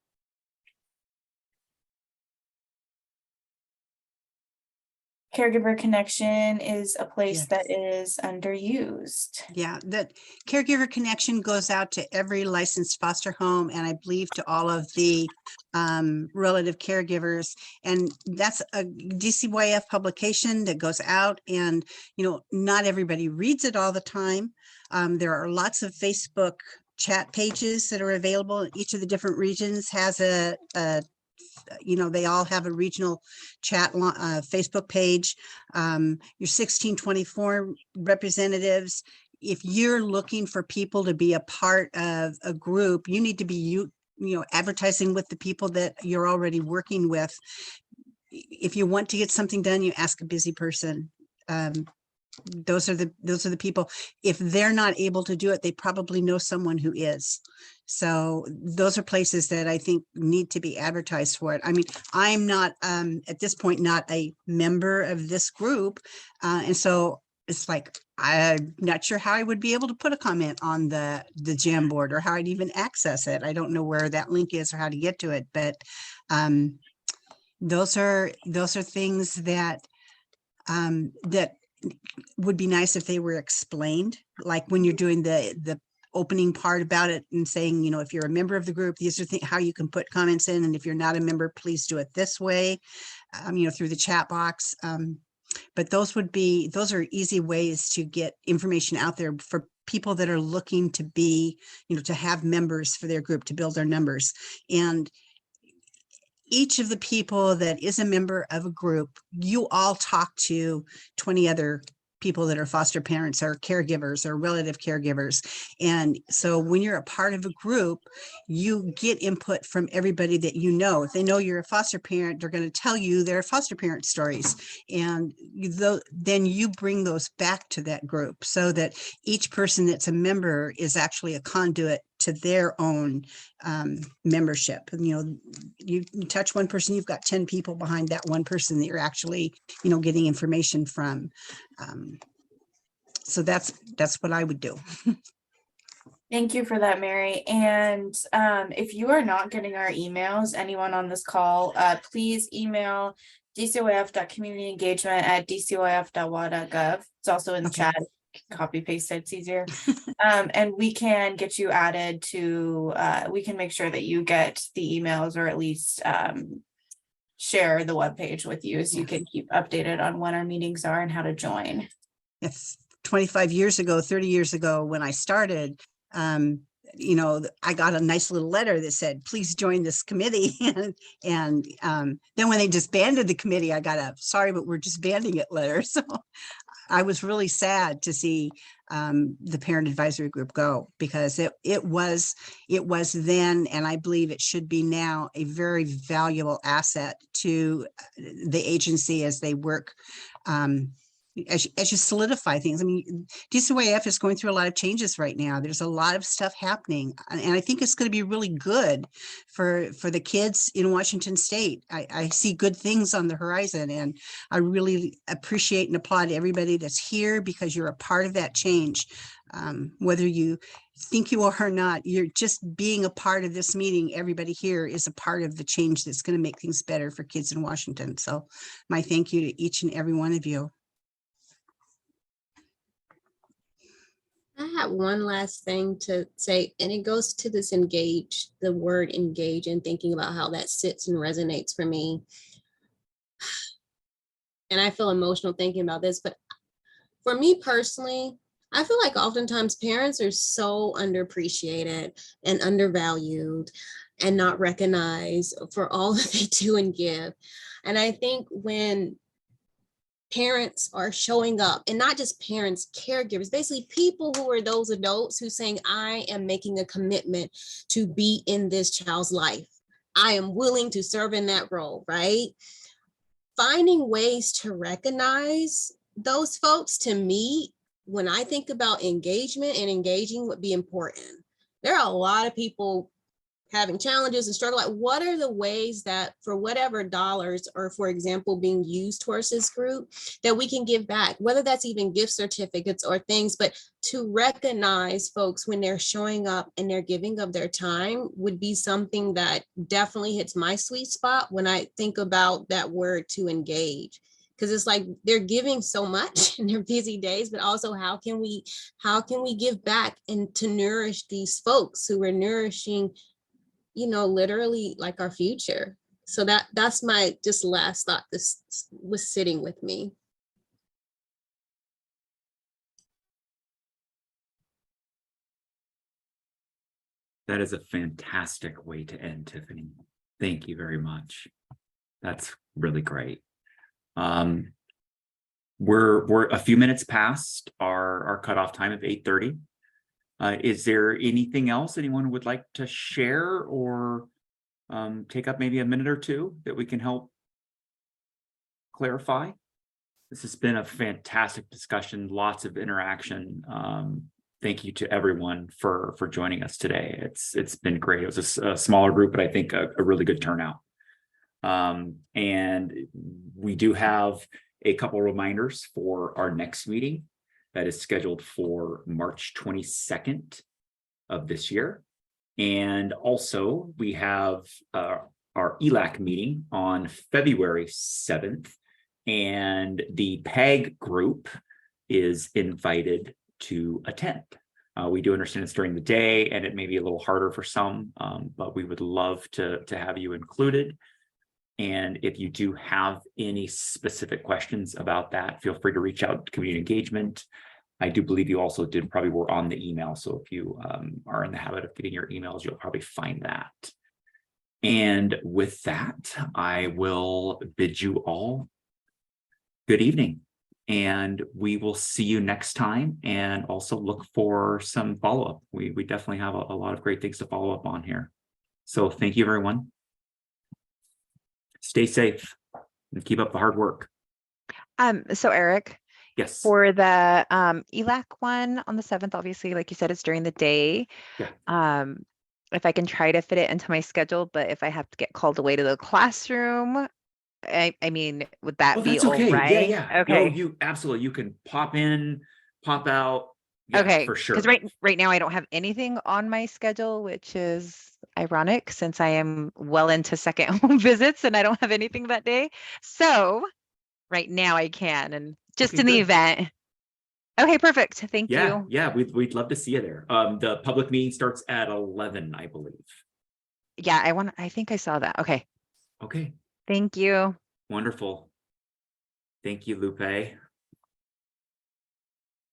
Speaker 2: Caregiver connection is a place that is underused.
Speaker 4: Yeah, that caregiver connection goes out to every licensed foster home, and I believe to all of the relative caregivers. And that's a DCYF publication that goes out, and not everybody reads it all the time. There are lots of Facebook chat pages that are available. Each of the different regions has a you know, they all have a regional chat Facebook page. Your 1624 representatives, if you're looking for people to be a part of a group, you need to be you know, advertising with the people that you're already working with. If you want to get something done, you ask a busy person. Those are the people. If they're not able to do it, they probably know someone who is. So those are places that I think need to be advertised for it. I mean, I'm not at this point not a member of this group, and so it's like I'm not sure how I would be able to put a comment on the Jam board, or how I'd even access it. I don't know where that link is or how to get to it, but those are things that that would be nice if they were explained, like when you're doing the opening part about it and saying, you know, if you're a member of the group, these are how you can put comments in, and if you're not a member, please do it this way, you know, through the chat box. But those are easy ways to get information out there for people that are looking to be, you know, to have members for their group, to build their numbers. And each of the people that is a member of a group, you all talk to 20 other people that are foster parents or caregivers or relative caregivers. And so when you're a part of a group, you get input from everybody that you know. If they know you're a foster parent, they're going to tell you their foster parent stories. And then you bring those back to that group, so that each person that's a member is actually a conduit to their own membership. And, you know, you touch one person, you've got 10 people behind that one person that you're actually, you know, getting information from. So that's what I would do.
Speaker 2: Thank you for that, Mary. And if you are not getting our emails, anyone on this call, please email dcof.communityengagement@dcof.wa.gov. It's also in the
Speaker 4: Okay.
Speaker 2: chat. Copy paste, it's easier. And we can get you added to, we can make sure that you get the emails, or at least share the webpage with you, so you can keep updated on when our meetings are and how to join.
Speaker 4: Yes, 25 years ago, 30 years ago, when I started, you know, I got a nice little letter that said, please join this committee. and then when they disbanded the committee, I got a sorry, but we're disbanding it letter. So I was really sad to see the parent advisory group go, because it was then, and I believe it should be now, a very valuable asset to the agency as they work, as you solidify things. I mean, DCYF is going through a lot of changes right now. There's a lot of stuff happening, and I think it's going to be really good for the kids in Washington State. I see good things on the horizon, and I really appreciate and applaud everybody that's here, because you're a part of that change. Whether you think you are or not, you're just being a part of this meeting. Everybody here is a part of the change that's going to make things better for kids in Washington. So my thank you to each and every one of you.
Speaker 9: I have one last thing to say, and it goes to this engage, the word engage, and thinking about how that sits and resonates for me. And I feel emotional thinking about this, but for me personally, I feel like oftentimes parents are so underappreciated and undervalued and not recognized for all that they do and give. And I think when parents are showing up, and not just parents, caregivers, basically people who are those adults who saying, I am making a commitment to be in this child's life. I am willing to serve in that role, right? Finding ways to recognize those folks, to me, when I think about engagement and engaging, would be important. There are a lot of people having challenges and struggle. Like, what are the ways that for whatever dollars are, for example, being used towards this group, that we can give back, whether that's even gift certificates or things, but to recognize folks when they're showing up and they're giving of their time would be something that definitely hits my sweet spot when I think about that word, to engage. Because it's like they're giving so much in their busy days, but also how can we give back and to nourish these folks who are nourishing, you know, literally like our future. So that's my just last thought. This was sitting with me.
Speaker 1: That is a fantastic way to end, Tiffany. Thank you very much. That's really great. We're a few minutes past our cutoff time of 8:30. Is there anything else anyone would like to share or take up maybe a minute or two that we can help clarify? This has been a fantastic discussion, lots of interaction. Thank you to everyone for joining us today. It's been great. It was a smaller group, but I think a really good turnout. And we do have a couple reminders for our next meeting that is scheduled for March 22nd of this year. And also we have our ELAC meeting on February 7th, and the PAG group is invited to attend. We do understand it's during the day and it may be a little harder for some, but we would love to have you included. And if you do have any specific questions about that, feel free to reach out to community engagement. I do believe you also probably were on the email. So if you are in the habit of getting your emails, you'll probably find that. And with that, I will bid you all good evening. And we will see you next time, and also look for some follow-up. We definitely have a lot of great things to follow up on here. So thank you, everyone. Stay safe and keep up the hard work.
Speaker 12: So Eric,
Speaker 1: Yes.
Speaker 12: for the ELAC one on the 7th, obviously, like you said, it's during the day.
Speaker 1: Yeah.
Speaker 12: If I can try to fit it into my schedule, but if I have to get called away to the classroom, I mean, would that
Speaker 1: Oh,
Speaker 12: be
Speaker 1: that's okay.
Speaker 12: all right?
Speaker 1: Yeah.
Speaker 12: Okay.
Speaker 1: No, you absolutely, you can pop in, pop out. Yeah,
Speaker 12: Okay.
Speaker 1: for sure.
Speaker 12: Because right now I don't have anything on my schedule, which is ironic since I am well into second home visits and I don't have anything that day. So right now I can, and just
Speaker 1: Okay,
Speaker 12: in the
Speaker 1: good.
Speaker 12: event. Okay, perfect. Thank
Speaker 1: Yeah,
Speaker 12: you.
Speaker 1: yeah, we'd love to see you there. The public meeting starts at 11, I believe.
Speaker 12: Yeah, I think I saw that. Okay.
Speaker 1: Okay,
Speaker 12: Thank you.
Speaker 1: wonderful. Thank you, Lupe.